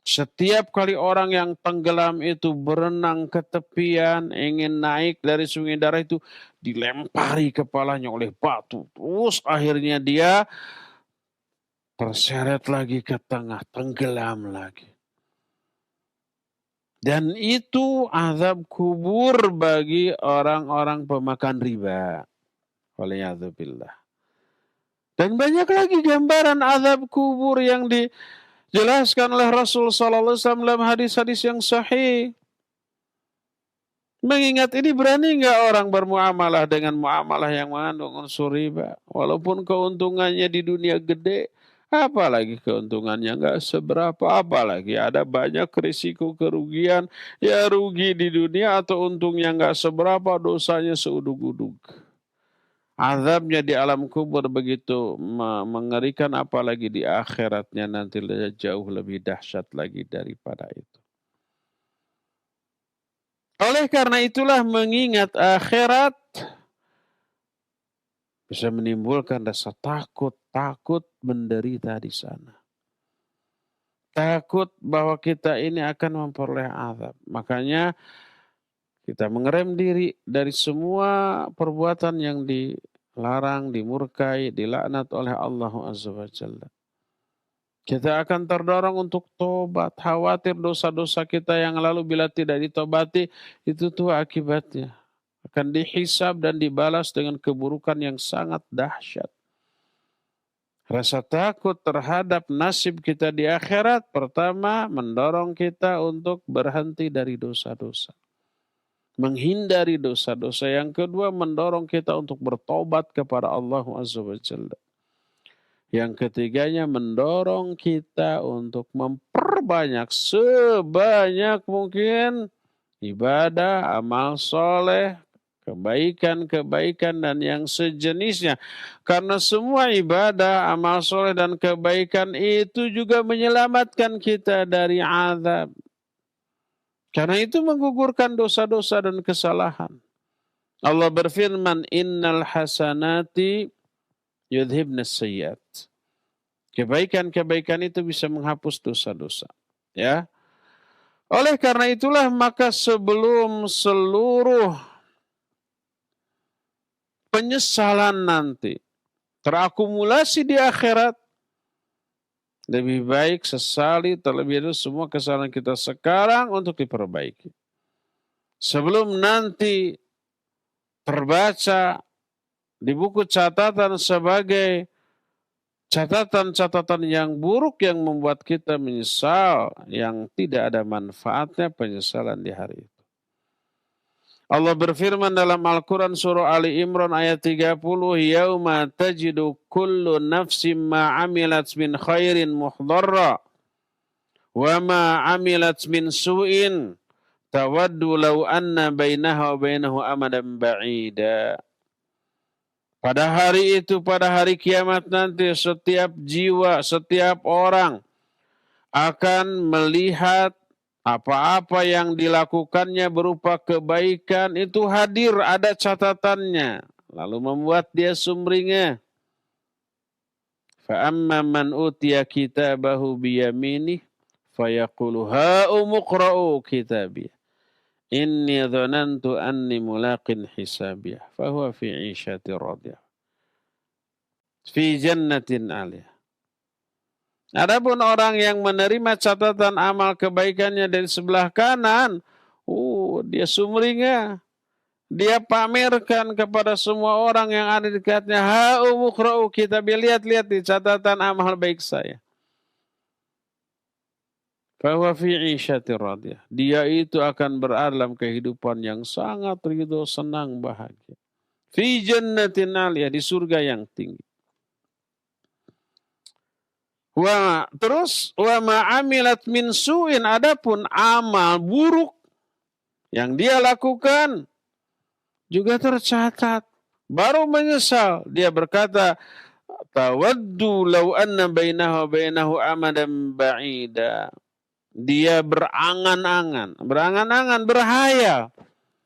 Setiap kali orang yang tenggelam itu berenang ke tepian, ingin naik dari sungai darah itu, dilempari kepalanya oleh batu. Terus akhirnya dia terseret lagi ke tengah, tenggelam lagi. Dan itu azab kubur bagi orang-orang pemakan riba. Waliyadzubillah. Dan banyak lagi gambaran azab kubur yang dijelaskan oleh Rasul sallallahu alaihi wasallam dalam hadis-hadis yang sahih. Mengingat ini, berani nggak orang bermuamalah dengan muamalah yang mengandung unsur riba? Walaupun keuntungannya di dunia gede, apalagi keuntungannya nggak seberapa, apalagi ada banyak risiko kerugian, ya rugi di dunia atau untungnya nggak seberapa, dosanya seudug-udug. Azabnya di alam kubur begitu mengerikan, apalagi di akhiratnya nanti jauh lebih dahsyat lagi daripada itu. Oleh karena itulah mengingat akhirat bisa menimbulkan rasa takut menderita di sana. Takut bahwa kita ini akan memperoleh azab. Makanya kita mengerem diri dari semua perbuatan yang dilarang, dimurkai, dilaknat oleh Allah Azza wa Jalla. Kita akan terdorong untuk tobat, khawatir dosa-dosa kita yang lalu bila tidak ditobati, itu tuh akibatnya. Akan dihisab dan dibalas dengan keburukan yang sangat dahsyat. Rasa takut terhadap nasib kita di akhirat, pertama mendorong kita untuk berhenti dari dosa-dosa. Menghindari dosa-dosa. Yang kedua, mendorong kita untuk bertobat kepada Allah Azza wa Jalla. Yang ketiganya, mendorong kita untuk memperbanyak sebanyak mungkin ibadah, amal soleh, kebaikan-kebaikan dan yang sejenisnya. Karena semua ibadah, amal soleh dan kebaikan itu juga menyelamatkan kita dari azab. Karena itu menggugurkan dosa-dosa dan kesalahan. Allah berfirman, innal hasanati yudhibnas sayyiat. Kebaikan-kebaikan itu bisa menghapus dosa-dosa. Ya. Oleh karena itulah maka sebelum seluruh penyesalan nanti terakumulasi di akhirat, lebih baik sesali terlebih dahulu semua kesalahan kita sekarang untuk diperbaiki. Sebelum nanti terbaca di buku catatan sebagai catatan-catatan yang buruk yang membuat kita menyesal, yang tidak ada manfaatnya penyesalan di hari itu. Allah berfirman dalam Al-Quran surah Ali Imran ayat 30, yauma tajidu kullu nafsim ma amilat min khairin muhdarra wa ma amilat min su'in tawaddu law anna bainaha wa bainahu amadan ba'ida. Pada hari itu, pada hari kiamat nanti, setiap jiwa, setiap orang akan melihat apa-apa yang dilakukannya berupa kebaikan itu hadir, ada catatannya. Lalu membuat dia sumringah. Fa'amma man utiya kitabahu biyaminih fayaqulu ha'umuqra'u kitabiyah. Inni dhanantu anni mulaqin hisabiyah. Fahuwa fi 'ishatin radiyah. Fi jannatin 'aliyah. Adapun orang yang menerima catatan amal kebaikannya dari sebelah kanan, dia sumringah. Dia pamerkan kepada semua orang yang ada di dekatnya, ha'umuqra'u kitabiyah, lihat-lihat di catatan amal baik saya. Fahuwa fi 'ishatin radiyah. Dia itu akan berada dalam kehidupan yang sangat ridho, senang, bahagia. Fi jannatin 'aliyah, di surga yang tinggi. Wa ma'amilat min su'in, adapun amal buruk yang dia lakukan juga tercatat. Baru menyesal dia berkata, tawaddu law anna bainahu wa bainahu amadan ba'ida. Dia berangan-angan, berhayal.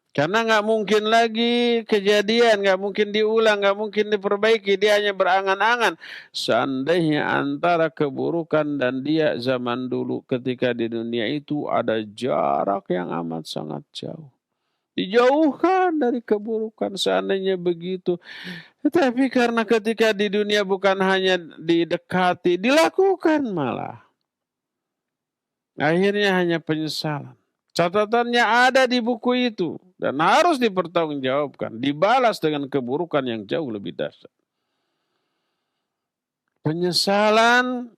Karena nggak mungkin lagi kejadian, nggak mungkin diulang, nggak mungkin diperbaiki. Dia hanya berangan-angan. Seandainya antara keburukan dan dia zaman dulu ketika di dunia itu ada jarak yang amat sangat jauh. Dijauhkan dari keburukan seandainya begitu. Tetapi karena ketika di dunia bukan hanya didekati, dilakukan malah. Akhirnya hanya penyesalan. Catatannya ada di buku itu dan harus dipertanggungjawabkan, dibalas dengan keburukan yang jauh lebih dahsyat. Penyesalan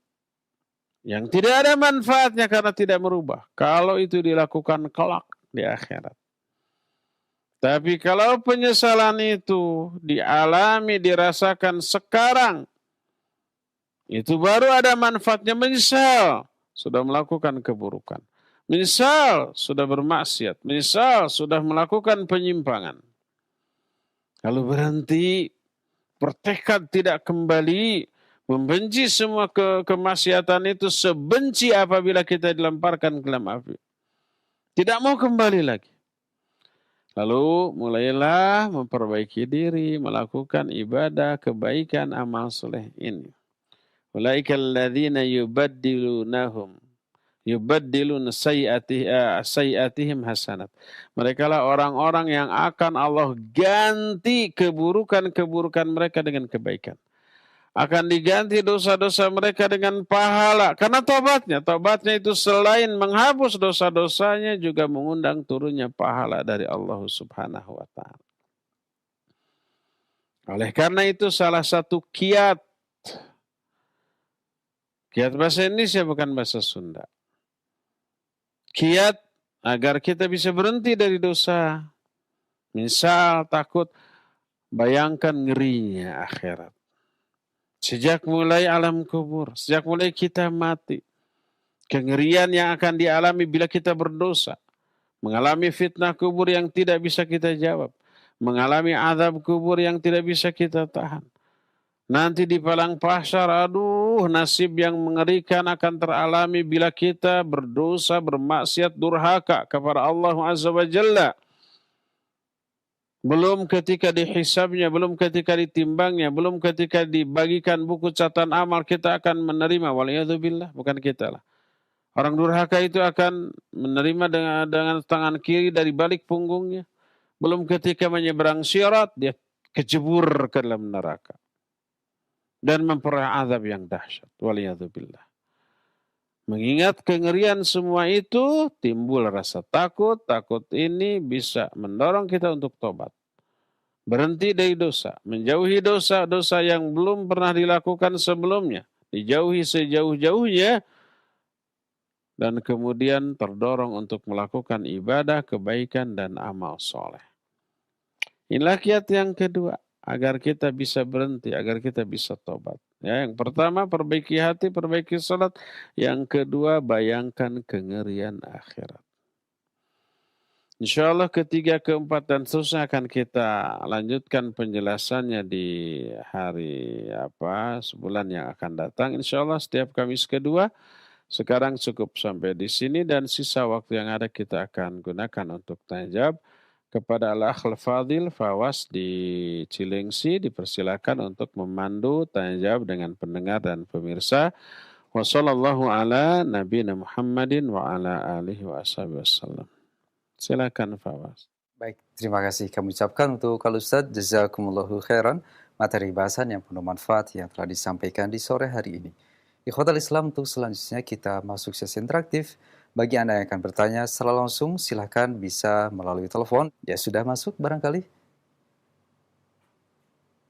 yang tidak ada manfaatnya karena tidak merubah. Kalau itu dilakukan kelak di akhirat. Tapi kalau penyesalan itu dialami, dirasakan sekarang, itu baru ada manfaatnya. Menyesal sudah melakukan keburukan. Menyesal sudah bermaksiat. Menyesal sudah melakukan penyimpangan. Lalu berhenti, bertekad tidak kembali, membenci semua kemaksiatan itu sebenci apabila kita dilemparkan ke dalam api. Tidak mau kembali lagi. Lalu mulailah memperbaiki diri, melakukan ibadah, kebaikan, amal soleh ini. Ulaikal ladzina yubaddilun sayyi'atihim hasanat. Mereka lah orang-orang yang akan Allah ganti keburukan-keburukan mereka dengan kebaikan. Akan diganti dosa-dosa mereka dengan pahala. Karena tobatnya itu selain menghapus dosa-dosanya juga mengundang turunnya pahala dari Allah Subhanahu wa ta'ala. Oleh karena itu salah satu kiat bahasa Indonesia bukan bahasa Sunda. Kiat agar kita bisa berhenti dari dosa. Misal takut, bayangkan ngerinya akhirat. Sejak mulai alam kubur, sejak mulai kita mati, kengerian yang akan dialami bila kita berdosa, mengalami fitnah kubur yang tidak bisa kita jawab, mengalami azab kubur yang tidak bisa kita tahan. Nanti di padang mahsyar, aduh, nasib yang mengerikan akan teralami bila kita berdosa, bermaksiat, durhaka kepada Allah Azza wa Jalla. Belum ketika dihisabnya, belum ketika ditimbangnya, belum ketika dibagikan buku catatan amal kita akan menerima. Waliyadzubillah, bukan kita lah. Orang durhaka itu akan menerima dengan tangan kiri dari balik punggungnya. Belum ketika menyeberang sirat, dia kecebur ke dalam neraka. Dan memperoleh azab yang dahsyat. Waliyadzubillah. Mengingat kengerian semua itu, timbul rasa takut. Takut ini bisa mendorong kita untuk tobat. Berhenti dari dosa. Menjauhi dosa-dosa yang belum pernah dilakukan sebelumnya. Dijauhi sejauh-jauhnya. Dan kemudian terdorong untuk melakukan ibadah, kebaikan, dan amal soleh. Inilah kiat yang kedua. Agar kita bisa berhenti, agar kita bisa tobat. Ya, yang pertama, perbaiki hati, perbaiki salat. Yang kedua, bayangkan kengerian akhirat. Insya Allah ketiga, keempat, dan seterusnya akan kita lanjutkan penjelasannya di hari sebulan yang akan datang. Insya Allah setiap Kamis kedua. Sekarang cukup sampai di sini dan sisa waktu yang ada kita akan gunakan untuk tanya jawab. Kepada Al-Akhil Fadil Fawas di Cilengsi dipersilakan untuk memandu tanya jawab dengan pendengar dan pemirsa. Wassallallahu ala nabiyina Muhammadin wa ala alihi wa ashabihi wasallam. Silakan Fawas. Baik, terima kasih kami ucapkan untuk Al Ustadz. Jazakumullahu khairan. Materi bahasan yang penuh manfaat yang telah disampaikan di sore hari ini. Ikhwatal Islam, untuk selanjutnya kita masuk sesi interaktif. Bagi Anda yang akan bertanya secara langsung, silahkan bisa melalui telepon. Ya, sudah masuk barangkali?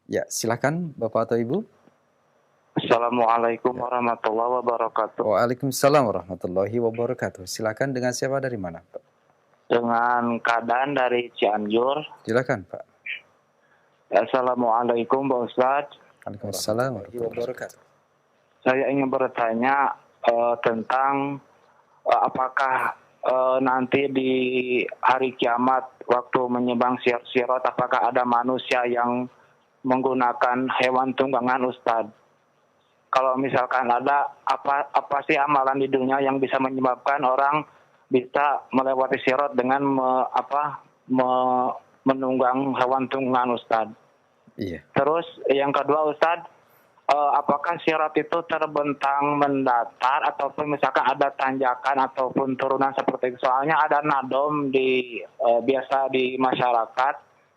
Ya, silahkan Bapak atau Ibu. Assalamualaikum warahmatullahi wabarakatuh. Waalaikumsalam warahmatullahi wabarakatuh. Silahkan, dengan siapa, dari mana, Pak? Dengan Kadan dari Cianjur. Silakan, Pak. Assalamualaikum Pak Ustadz. Waalaikumsalam warahmatullahi wabarakatuh. saya ingin bertanya tentang apakah nanti di hari kiamat waktu menyeberang sirat apakah ada manusia yang menggunakan hewan tunggangan Ustadz? Kalau misalkan ada, apa sih amalan di dunia yang bisa menyebabkan orang bisa melewati sirat dengan menunggang hewan tunggangan Ustadz? Iya. Terus yang kedua Ustadz, apakah sirat itu terbentang mendatar ataupun misalkan ada tanjakan ataupun turunan seperti itu? Soalnya ada nadom biasa di masyarakat,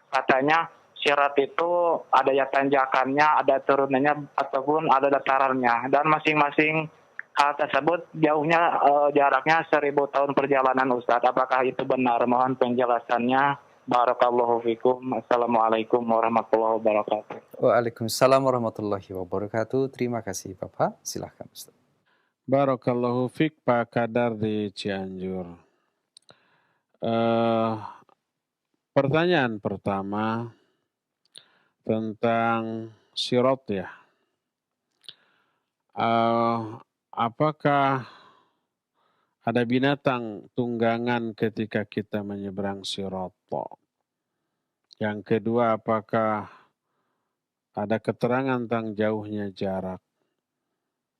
katanya sirat itu ada ya tanjakannya, ada turunannya ataupun ada datarannya, dan masing-masing hal tersebut jauhnya jaraknya 1000 tahun perjalanan Ustadz. Apakah itu benar? Mohon penjelasannya. Barakallahu fikum. Assalamualaikum warahmatullahi wabarakatuh. Waalaikumsalam warahmatullahi wabarakatuh. Terima kasih Bapak. Silahkan Ustaz. Barakallahu fik Pak Kadar di Cianjur. Pertanyaan pertama tentang sirat ya. Apakah ada binatang tunggangan ketika kita menyeberang sirat? Yang kedua, apakah ada keterangan tentang jauhnya jarak?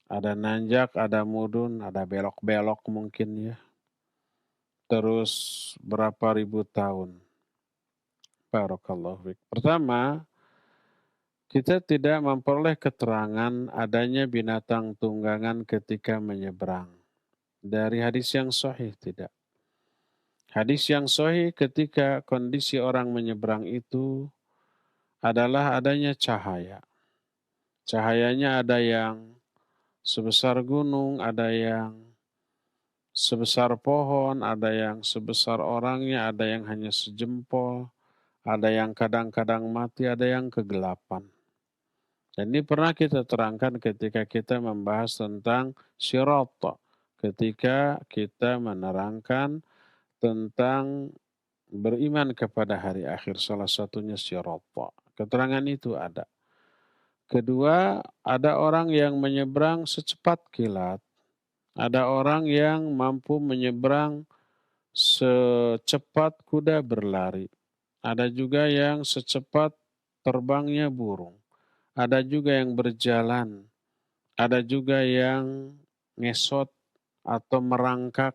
Ada nanjak, ada mudun, ada belok-belok mungkin ya. Terus berapa ribu tahun? Barakallahu fiik. Pertama, kita tidak memperoleh keterangan adanya binatang tunggangan ketika menyeberang. Dari hadis yang sahih tidak. Hadis yang sahih ketika kondisi orang menyeberang itu adalah adanya cahaya. Cahayanya ada yang sebesar gunung, ada yang sebesar pohon, ada yang sebesar orangnya, ada yang hanya sejempol, ada yang kadang-kadang mati, ada yang kegelapan. Dan ini pernah kita terangkan ketika kita membahas tentang sirat, ketika kita menerangkan tentang beriman kepada hari akhir, salah satunya sirat. Keterangan itu ada. Kedua, ada orang yang menyeberang secepat kilat. Ada orang yang mampu menyeberang secepat kuda berlari. Ada juga yang secepat terbangnya burung. Ada juga yang berjalan. Ada juga yang ngesot atau merangkak.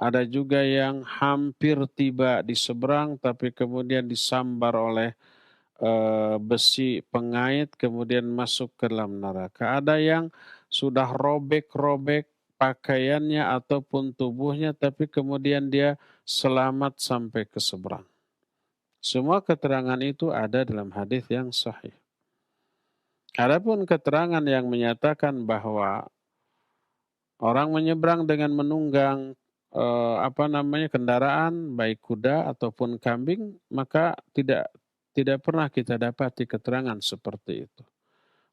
Ada juga yang hampir tiba di seberang tapi kemudian disambar oleh besi pengait kemudian masuk ke dalam neraka. Ada yang sudah robek-robek pakaiannya ataupun tubuhnya tapi kemudian dia selamat sampai ke seberang. Semua keterangan itu ada dalam hadis yang sahih. Adapun keterangan yang menyatakan bahwa orang menyeberang dengan menunggang kendaraan baik kuda ataupun kambing, maka tidak pernah kita dapati keterangan seperti itu.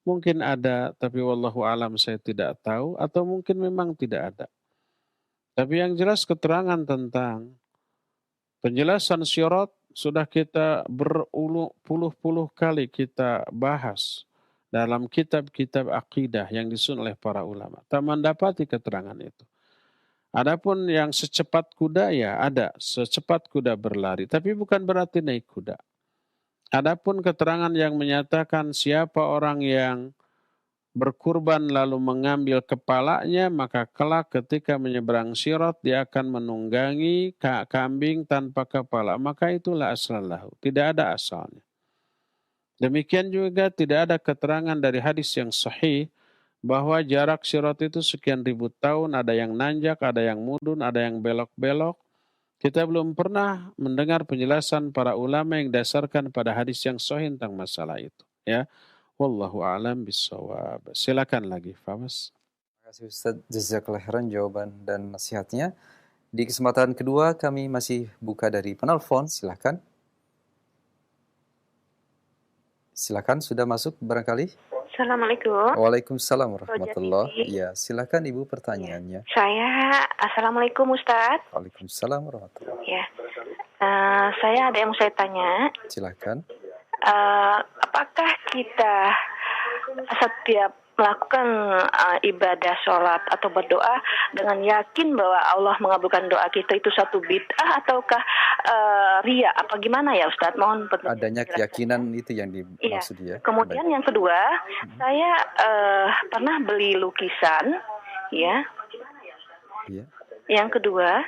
Mungkin ada, tapi wallahu alam saya tidak tahu, atau mungkin memang tidak ada. Tapi yang jelas keterangan tentang penjelasan sirat sudah kita berpuluh-puluh kali kita bahas dalam kitab-kitab akidah yang disusun oleh para ulama. Tak mendapati keterangan itu. Adapun yang secepat kuda ya ada, secepat kuda berlari, tapi bukan berarti naik kuda. Adapun keterangan yang menyatakan siapa orang yang berkurban lalu mengambil kepalanya, maka kelak ketika menyeberang sirat dia akan menunggangi kambing tanpa kepala. Maka itulah aslallahu. Tidak ada asalnya. Demikian juga tidak ada keterangan dari hadis yang sahih bahwa jarak sirat itu sekian ribu tahun, ada yang nanjak, ada yang mudun, ada yang belok-belok. Kita belum pernah mendengar penjelasan para ulama yang dasarkan pada hadis yang sahih tentang masalah itu. Ya, wallahu a'lam bishawab. Silakan lagi, Famas. Terima kasih Ustaz, jazakallahu khairan jawaban dan nasihatnya. Di kesempatan kedua kami masih buka dari penelpon, silakan. Silakan, sudah masuk barangkali. Assalamualaikum. Waalaikumsalam warahmatullahi. Ya, silakan Ibu pertanyaannya. Assalamualaikum Ustadz. Waalaikumsalam warahmatullahi. Ya, saya ada yang mau saya tanya. Silakan. Apakah kita setiap melakukan ibadah sholat atau berdoa dengan yakin bahwa Allah mengabulkan doa kita itu satu bid'ah ataukah ria? Apa gimana ya Ustadz? Mohon penjelasan. Adanya keyakinan itu yang dimaksud ya. Kemudian yang kedua, saya pernah beli lukisan, ya. Yang kedua,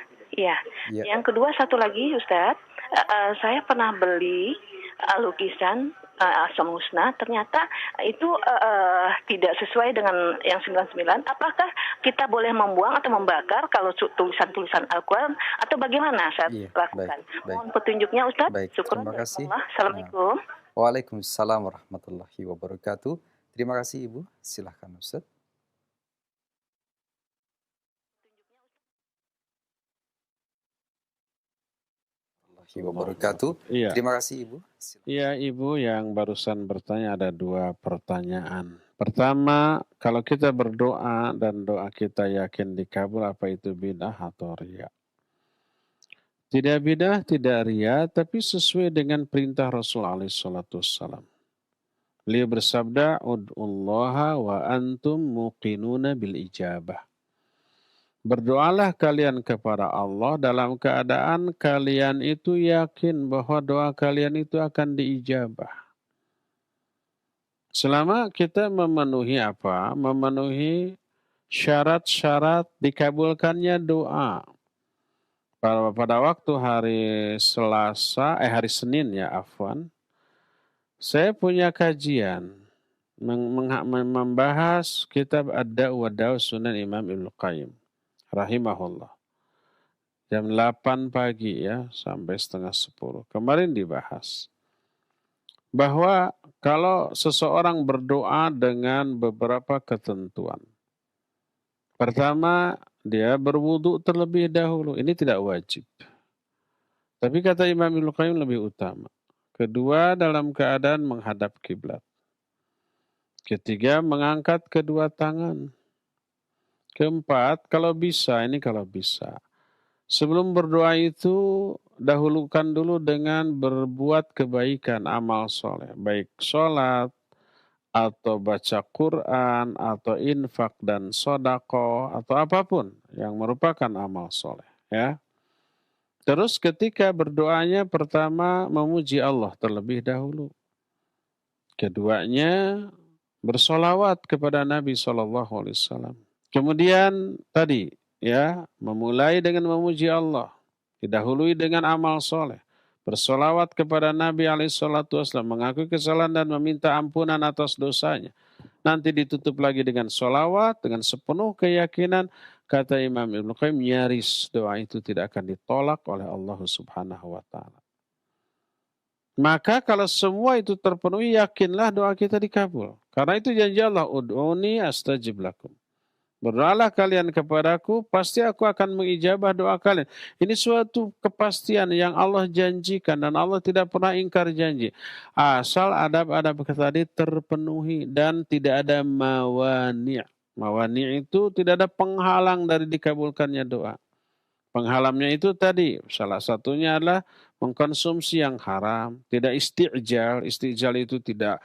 yang kedua satu lagi Ustadz, saya pernah beli lukisan Asmaul Husna, ternyata itu tidak sesuai dengan yang 99. Apakah kita boleh membuang atau membakar kalau tulisan-tulisan Al-Quran atau bagaimana saat lakukan? Mohon petunjuknya Ustaz. Syukur. Terima kasih. Assalamualaikum. Waalaikumsalam warahmatullahi wabarakatuh. Terima kasih Ibu. Silahkan Ustaz. Wabarakatuh. Iya. Terima kasih Ibu. Iya, Ibu yang barusan bertanya ada 2 pertanyaan. Pertama, kalau kita berdoa dan doa kita yakin dikabul, apa itu bid'ah atau riya? Tidak bid'ah, tidak riya, tapi sesuai dengan perintah Rasulullah SAW. Beliau bersabda, "Ud'ullaha wa antum muqinuna bil ijabah." Berdoalah kalian kepada Allah dalam keadaan kalian itu yakin bahwa doa kalian itu akan diijabah. Selama kita memenuhi apa? Memenuhi syarat-syarat dikabulkannya doa. Pada waktu hari Senin ya, saya punya kajian membahas kitab Ad-Da'u wa Da'u Sunan Imam Ibnu Qayyim rahimahullah. Jam 8 pagi ya, sampai setengah 10. Kemarin dibahas bahwa kalau seseorang berdoa dengan beberapa ketentuan. Pertama, dia berwudu terlebih dahulu. Ini tidak wajib. Tapi kata Imam Ibnu Qayyim lebih utama. Kedua, dalam keadaan menghadap kiblat. Ketiga, mengangkat kedua tangan. Keempat, kalau bisa, sebelum berdoa itu, dahulukan dulu dengan berbuat kebaikan, amal soleh. Baik sholat, atau baca Quran, atau infak dan sodako, atau apapun yang merupakan amal soleh. Ya. Terus ketika berdoanya, pertama memuji Allah terlebih dahulu. Keduanya, bersolawat kepada Nabi SAW. Kemudian tadi ya, memulai dengan memuji Allah, didahului dengan amal soleh, bersolawat kepada Nabi SAW, mengakui kesalahan dan meminta ampunan atas dosanya. Nanti ditutup lagi dengan solawat, dengan sepenuh keyakinan, kata Imam Ibnu Qayyim, nyaris doa itu tidak akan ditolak oleh Allah Subhanahu wa Ta'ala. Maka kalau semua itu terpenuhi, yakinlah doa kita dikabul. Karena itu janji Allah, ud'uni astajib lakum. Berdoalah kalian kepadaku, pasti aku akan mengijabah doa kalian. Ini suatu kepastian yang Allah janjikan dan Allah tidak pernah ingkar janji. Asal adab-adab tadi terpenuhi dan tidak ada mawani'. Mawani' itu tidak ada penghalang dari dikabulkannya doa. Penghalangnya itu tadi, salah satunya adalah mengkonsumsi yang haram, tidak isti'jal. Isti'jal itu tidak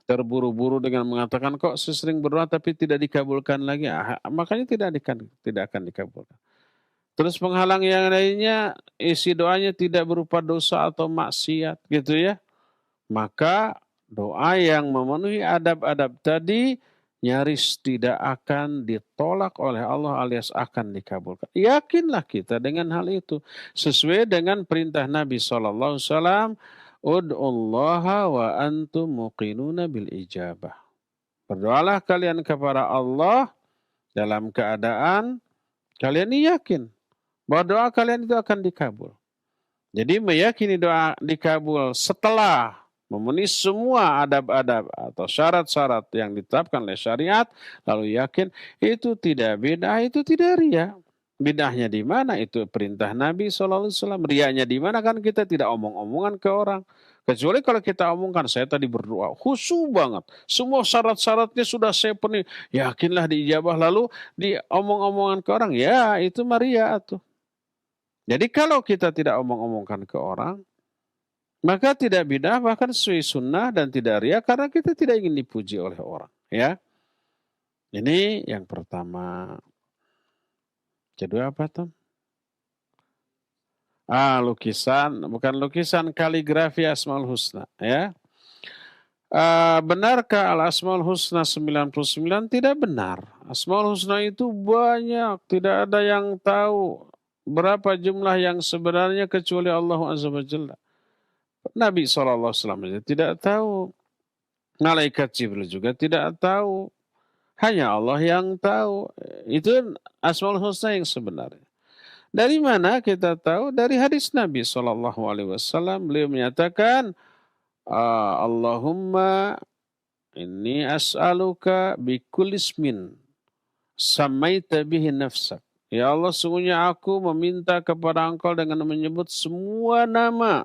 terburu-buru dengan mengatakan kok sesering berdoa tapi tidak dikabulkan lagi. Makanya tidak akan dikabulkan. Terus penghalang yang lainnya, isi doanya tidak berupa dosa atau maksiat gitu ya. Maka doa yang memenuhi adab-adab tadi nyaris tidak akan ditolak oleh Allah alias akan dikabulkan. Yakinlah kita dengan hal itu. Sesuai dengan perintah Nabi SAW, ud'ullaha wa antum muqinuna bil ijabah. Berdoalah kalian kepada Allah dalam keadaan kalian yakin bahwa doa kalian itu akan dikabul. Jadi meyakini doa dikabul setelah memenuhi semua adab-adab atau syarat-syarat yang ditetapkan oleh syariat, lalu yakin itu tidak bid'ah, itu tidak riya. Bid'ahnya di mana? Itu perintah Nabi SAW. Riaknya di mana? Kan kita tidak omong-omongan ke orang. Kecuali kalau kita omongkan, saya tadi berdoa, khusyuk banget. Semua syarat-syaratnya sudah saya penuhi. Yakinlah diijabah, lalu diomong-omongan ke orang. Ya, itu maria tuh. Jadi kalau kita tidak omong-omongkan ke orang, Maka tidak bid'ah, bahkan sesuai sunnah dan tidak riya karena kita tidak ingin dipuji oleh orang. Ya, ini yang pertama. Kedua apa tuh? Lukisan, bukan lukisan, kaligrafi Asmaul Husna. Ya, benarkah Al-Asmaul Husna 99? Tidak benar. Asmaul Husna itu banyak, tidak ada yang tahu berapa jumlah yang sebenarnya kecuali Allah Azza wa Jalla. Nabi SAW aja tidak tahu. Malaikat Jibril juga tidak tahu. Hanya Allah yang tahu. Itu Asmaul Husna yang sebenarnya. Dari mana kita tahu? Dari hadis Nabi SAW. Beliau menyatakan, Allahumma inni as'aluka bikulismin samaita bihi nafsak. Ya Allah, sungguhnya aku meminta kepada Engkau dengan menyebut semua nama.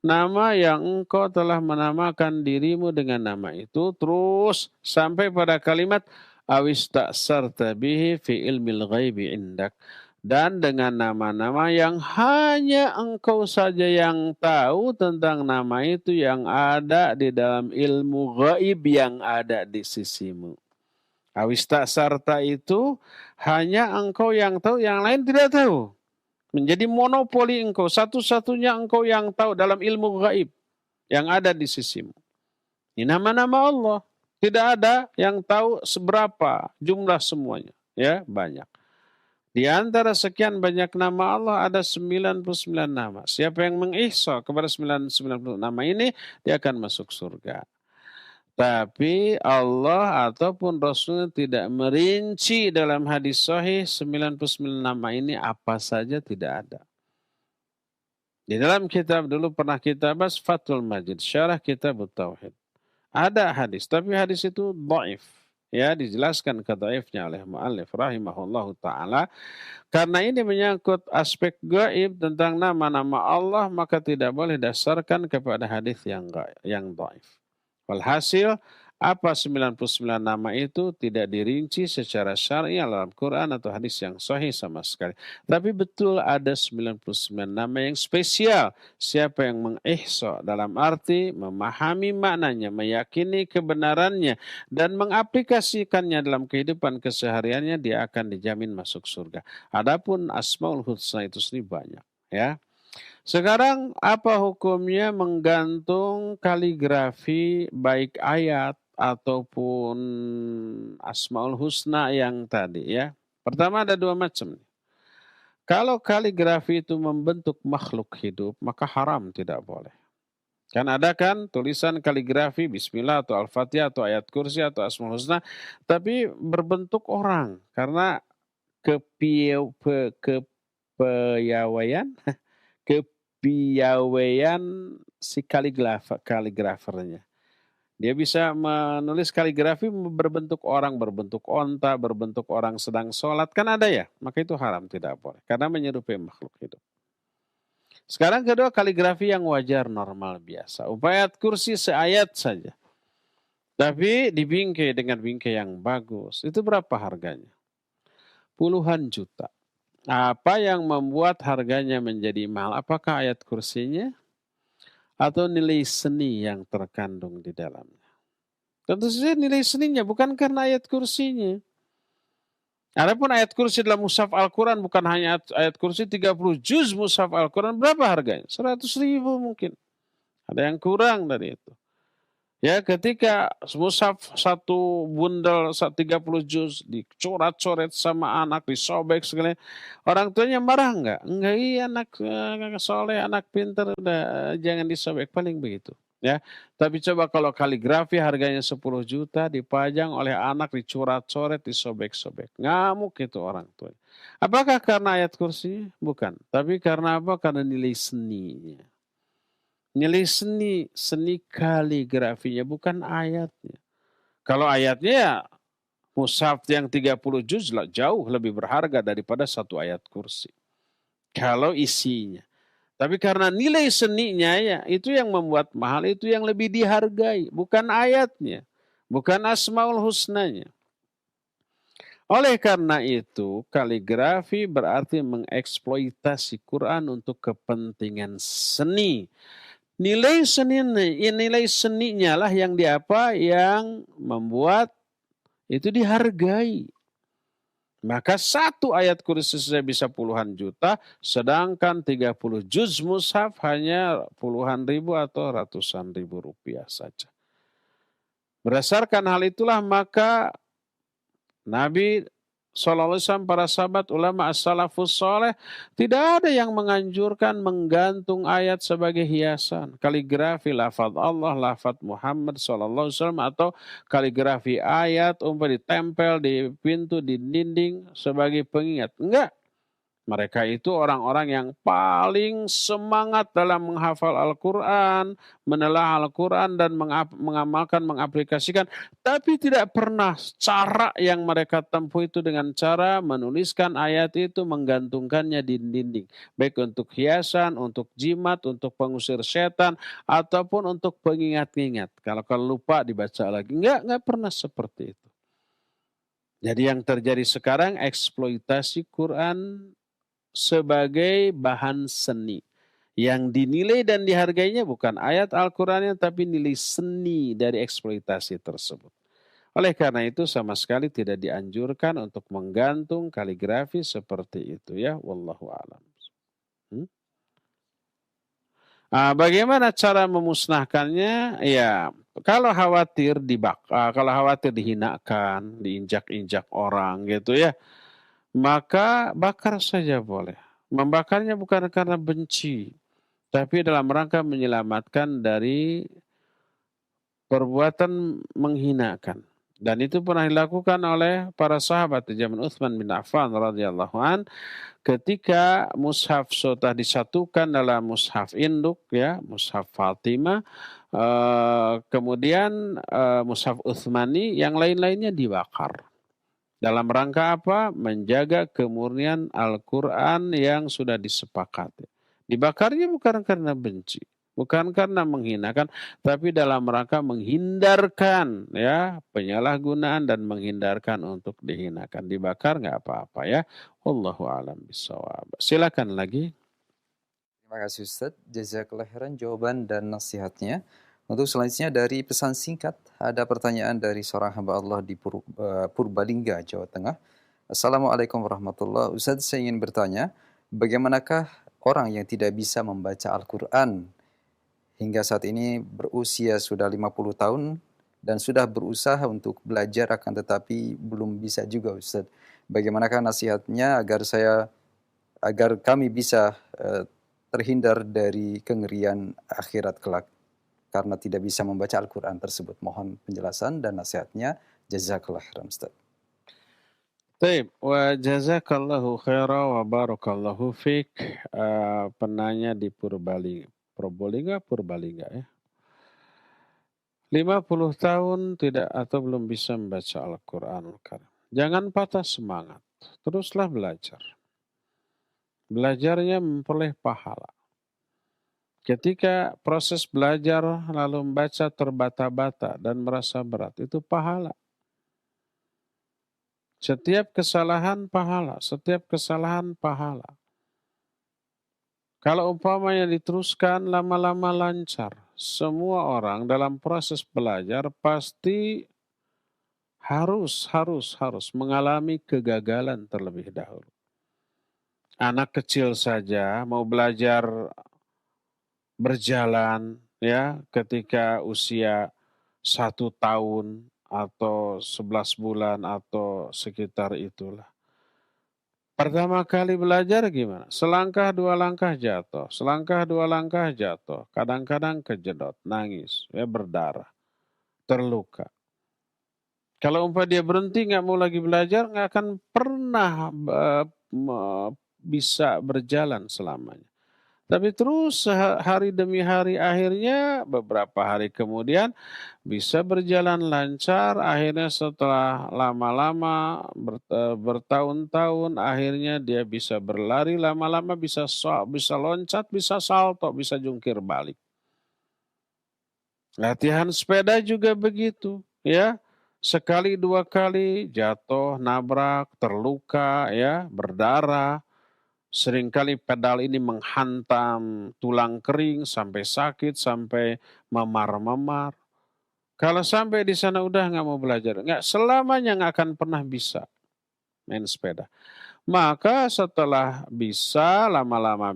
Nama yang Engkau telah menamakan dirimu dengan nama itu. Terus sampai pada kalimat awista'sarta bihi fi ilmil ghaibi indak. Dan dengan nama-nama yang hanya Engkau saja yang tahu tentang nama itu yang ada di dalam ilmu ghaib yang ada di sisimu. Awista'sarta itu hanya Engkau yang tahu, yang lain tidak tahu. Menjadi monopoli engkau, satu-satunya engkau yang tahu dalam ilmu gaib yang ada di sisimu. Ini nama-nama Allah. Tidak ada yang tahu seberapa jumlah semuanya. Ya, banyak. Di antara sekian banyak nama Allah ada 99 nama. Siapa yang mengihsa kepada 99 nama ini, dia akan masuk surga. Tapi Allah ataupun Rasul tidak merinci dalam hadis sahih 99 nama ini apa saja tidak ada. Di dalam kitab dulu pernah kita bahas Fathul Majid, syarah kitab Tauhid. Ada hadis, tapi hadis itu dhaif. Ya, dijelaskan kedhaifnya oleh mu'allif rahimahullahu ta'ala. Karena ini menyangkut aspek gaib tentang nama-nama Allah, maka tidak boleh dasarkan kepada hadis yang dhaif. Walhasil, apa 99 nama itu tidak dirinci secara syar'i dalam Quran atau hadis yang sahih sama sekali. Tapi betul ada 99 nama yang spesial. Siapa yang mengihsa dalam arti memahami maknanya, meyakini kebenarannya, dan mengaplikasikannya dalam kehidupan kesehariannya, dia akan dijamin masuk surga. Adapun Asmaul Husna itu sendiri banyak. Ya. Sekarang apa hukumnya menggantung kaligrafi baik ayat ataupun Asmaul Husna yang tadi ya. Pertama ada dua macam. Kalau kaligrafi itu membentuk makhluk hidup maka haram, tidak boleh. Kan ada kan tulisan kaligrafi Bismillah atau Al-Fatihah atau ayat kursi atau Asmaul Husna tapi berbentuk orang karena kepiawaian si kaligrafernya. Dia bisa menulis kaligrafi berbentuk orang, berbentuk onta, berbentuk orang sedang sholat. Kan ada ya? Maka itu haram, tidak boleh. Karena menyerupai makhluk hidup. Sekarang kedua, kaligrafi yang wajar, normal, biasa. Ayat kursi seayat saja. Tapi dibingkai dengan bingkai yang bagus. Itu berapa harganya? Puluhan juta. Apa yang membuat harganya menjadi mahal? Apakah ayat kursinya atau nilai seni yang terkandung di dalamnya? Tentu saja nilai seninya, bukan karena ayat kursinya. Adapun ayat kursi dalam mushaf Al-Quran bukan hanya ayat kursi 30 juz mushaf Al-Quran, berapa harganya? 100.000 mungkin. Ada yang kurang dari itu. Ya, ketika mushaf satu bundel 30 juz dicoret-coret sama anak, disobek segala, orang tuanya marah enggak? Enggak, iya anak soleh, anak pintar, udah jangan disobek, paling begitu. Ya, tapi coba kalau kaligrafi harganya 10 juta dipajang oleh anak, dicoret-coret, disobek-sobek, ngamuk itu orang tua. Apakah karena ayat kursi? Bukan, tapi karena apa? Karena nilai seninya. Nilai seni kaligrafinya, bukan ayatnya. Kalau ayatnya ya mushaf yang 30 juz jauh lebih berharga daripada satu ayat kursi. Kalau isinya. Tapi karena nilai seninya ya, itu yang membuat mahal, itu yang lebih dihargai. Bukan ayatnya, bukan Asmaul Husnanya. Oleh karena itu, kaligrafi berarti mengeksploitasi Quran untuk kepentingan seni. Nilai seninya lah yang yang membuat itu dihargai. Maka satu ayat kursi saja bisa puluhan juta, sedangkan 30 juz mushaf hanya puluhan ribu atau ratusan ribu rupiah saja. Berdasarkan hal itulah maka Nabi SAW, para sahabat, ulama as-salafus soleh, tidak ada yang menganjurkan menggantung ayat sebagai hiasan. Kaligrafi lafaz Allah, lafaz Muhammad SAW, atau kaligrafi ayat ditempel di pintu, di dinding sebagai pengingat. Enggak. Mereka itu orang-orang yang paling semangat dalam menghafal Al-Quran, menelaah Al-Quran, dan mengamalkan, mengaplikasikan. Tapi tidak pernah cara yang mereka tempuh itu dengan cara menuliskan ayat itu, menggantungkannya di dinding. Baik untuk hiasan, untuk jimat, untuk pengusir setan, ataupun untuk pengingat-ingat. Kalau lupa dibaca lagi. Enggak pernah seperti itu. Jadi yang terjadi sekarang eksploitasi Quran sebagai bahan seni. Yang dinilai dan dihargainya bukan ayat Al-Qurannya, tapi nilai seni dari eksploitasi tersebut. Oleh karena itu sama sekali tidak dianjurkan untuk menggantung kaligrafi seperti itu ya. Wallahu a'lam. Bagaimana cara memusnahkannya? Ya, kalau khawatir kalau khawatir dihinakan, diinjak-injak orang gitu ya, maka bakar saja boleh. Membakarnya bukan karena benci, tapi dalam rangka menyelamatkan dari perbuatan menghinakan. Dan itu pernah dilakukan oleh para sahabat di zaman Utsman bin Affan radhiyallahu an, ketika mushaf sudah disatukan dalam mushaf induk ya, mushaf Fatimah, kemudian mushaf Utsmani, yang lain-lainnya dibakar. Dalam rangka apa? Menjaga kemurnian Al-Quran yang sudah disepakati. Dibakarnya bukan karena benci, bukan karena menghinakan, tapi dalam rangka menghindarkan ya penyalahgunaan dan menghindarkan untuk dihinakan. Dibakar nggak apa-apa ya. Wallahu a'lam bishawab. Silakan lagi. Terima kasih Ustaz. Jazakallah khairan jawaban dan nasihatnya. Untuk selanjutnya dari pesan singkat, ada pertanyaan dari seorang hamba Allah di Purbalingga, Jawa Tengah. Assalamualaikum warahmatullahi wabarakatuh. Ustaz, saya ingin bertanya, bagaimanakah orang yang tidak bisa membaca Al-Quran hingga saat ini berusia sudah 50 tahun dan sudah berusaha untuk belajar akan tetapi belum bisa juga Ustaz. Bagaimanakah nasihatnya agar kami bisa terhindar dari kengerian akhirat kelak karena tidak bisa membaca Al-Quran tersebut. Mohon penjelasan dan nasihatnya. Jazakallah khairan Ustaz. Baik, wa jazakallahu khairan wa barakallahu fiik. Penanya di Purbalingga ya. 50 tahun tidak atau belum bisa membaca Al-Quran. Jangan patah semangat. Teruslah belajar. Belajarnya memperoleh pahala. Ketika proses belajar lalu membaca terbata-bata dan merasa berat, itu pahala. Setiap kesalahan pahala, setiap kesalahan pahala. Kalau umpamanya diteruskan lama-lama lancar, semua orang dalam proses belajar pasti harus mengalami kegagalan terlebih dahulu. Anak kecil saja mau belajar berjalan ya ketika usia 1 tahun atau 11 bulan atau sekitar itulah. Pertama kali belajar gimana? Selangkah 2 langkah jatuh, selangkah 2 langkah jatuh, kadang-kadang kejedot, nangis, ya berdarah, terluka. Kalau dia berhenti nggak mau lagi belajar, nggak akan pernah bisa berjalan selamanya. Tapi terus hari demi hari, akhirnya beberapa hari kemudian bisa berjalan lancar. Akhirnya setelah lama-lama bertahun-tahun, akhirnya dia bisa berlari, lama-lama bisa loncat, bisa salto, bisa jungkir balik. Latihan sepeda juga begitu, ya. Sekali 2 kali jatuh, nabrak, terluka, ya, berdarah. Seringkali pedal ini menghantam tulang kering sampai sakit, sampai memar-memar. Kalau sampai di sana udah nggak mau belajar, nggak selamanya nggak akan pernah bisa main sepeda. Maka setelah bisa, lama-lama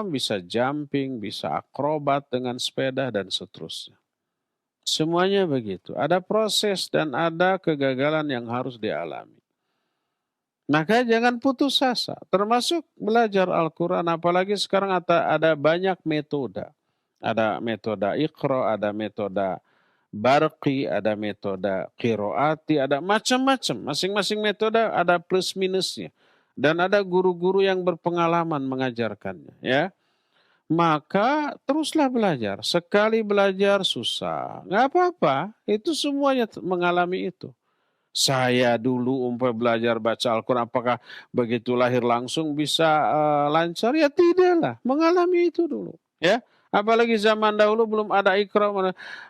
bisa jumping, bisa akrobat dengan sepeda dan seterusnya. Semuanya begitu. Ada proses dan ada kegagalan yang harus dialami. Maka jangan putus asa, termasuk belajar Al-Quran, apalagi sekarang ada banyak metode. Ada metode Iqra, ada metode Barqi, ada metode Qiraati, ada macam-macam. Masing-masing metode ada plus minusnya. Dan ada guru-guru yang berpengalaman mengajarkannya. Ya. Maka teruslah belajar. Sekali belajar susah. Nggak apa-apa, itu semuanya mengalami itu. Saya dulu belajar baca Al-Quran, apakah begitu lahir langsung bisa lancar? Ya tidaklah, mengalami itu dulu. Ya, apalagi zaman dahulu belum ada Iqra,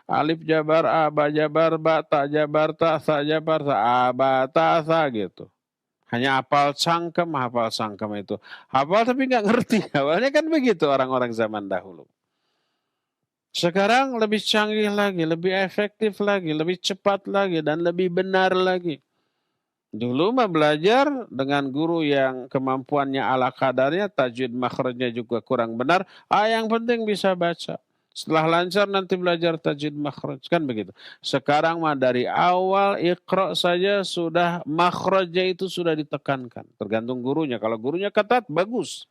alif jabar, a, ba jabar, ba, ta jabar, ta, sa jabar, ta, a, ba, ta, sa gitu. Hanya hafal cangkem itu. Hafal tapi nggak ngerti. Awalnya kan begitu orang-orang zaman dahulu. Sekarang lebih canggih lagi, lebih efektif lagi, lebih cepat lagi, dan lebih benar lagi. Dulu mah belajar dengan guru yang kemampuannya ala kadarnya, tajwid makhrajnya juga kurang benar. Yang penting bisa baca. Setelah lancar nanti belajar tajwid makhraj. Kan begitu. Sekarang mah dari awal Iqra saja sudah makhrajnya itu sudah ditekankan. Tergantung gurunya. Kalau gurunya ketat, bagus.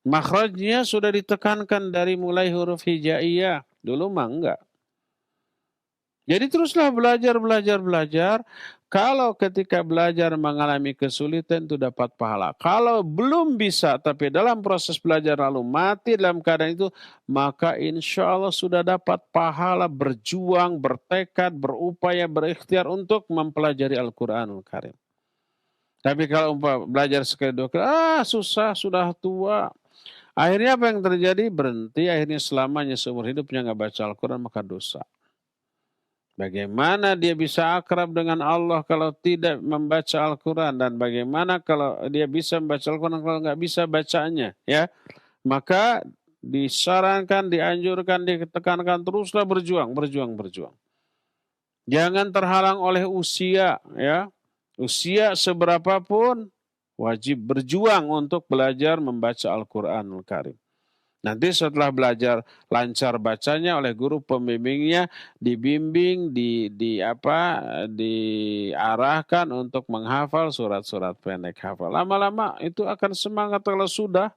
Makhrajnya sudah ditekankan dari mulai huruf hijaiyah. Dulu mah enggak. Jadi teruslah belajar. Kalau ketika belajar mengalami kesulitan itu dapat pahala. Kalau belum bisa tapi dalam proses belajar lalu mati dalam keadaan itu, maka insya Allah sudah dapat pahala berjuang, bertekad, berupaya, berikhtiar untuk mempelajari Al-Quranul Karim. Tapi kalau belajar sekali dua kali, susah, sudah tua. Akhirnya apa yang terjadi? Berhenti, akhirnya selamanya seumur hidupnya nggak baca Al-Quran, maka dosa. Bagaimana dia bisa akrab dengan Allah kalau tidak membaca Al-Quran? Dan bagaimana kalau dia bisa membaca Al-Quran kalau nggak bisa bacanya? Ya, maka disarankan, dianjurkan, ditekankan, teruslah berjuang. Jangan terhalang oleh usia, ya. Usia seberapapun, wajib berjuang untuk belajar membaca Al-Quranul Karim. Nanti setelah belajar lancar bacanya oleh guru pembimbingnya, dibimbing, diarahkan untuk menghafal surat-surat pendek hafal. Lama-lama itu akan semangat kalau sudah.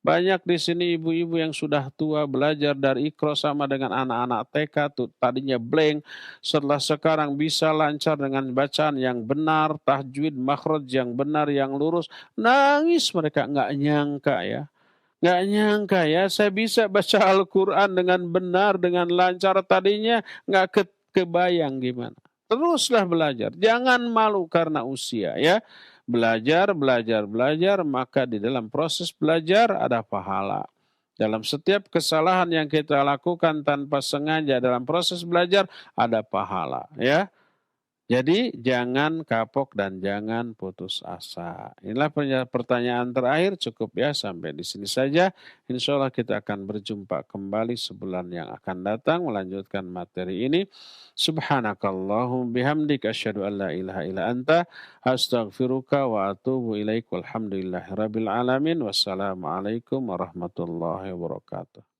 Banyak di sini ibu-ibu yang sudah tua belajar dari Iqra sama dengan anak-anak TK tuh tadinya blank, setelah sekarang bisa lancar dengan bacaan yang benar, tahjwid, makhraj yang benar, yang lurus. Nangis mereka, nggak nyangka ya saya bisa baca Al-Quran dengan benar, dengan lancar. Tadinya nggak kebayang gimana. Teruslah belajar, jangan malu karena usia ya. Belajar, maka di dalam proses belajar ada pahala. Dalam setiap kesalahan yang kita lakukan tanpa sengaja dalam proses belajar ada pahala ya. Jadi jangan kapok dan jangan putus asa. Inilah pertanyaan terakhir, cukup ya sampai di sini saja. Insya Allah kita akan berjumpa kembali sebulan yang akan datang melanjutkan materi ini. Subhanakallahum bihamdik asyhadu an la ilaha illa anta astaghfiruka wa atubu ilaik walhamdulillahi rabbil alamin. Wassalamualaikum warahmatullahi wabarakatuh.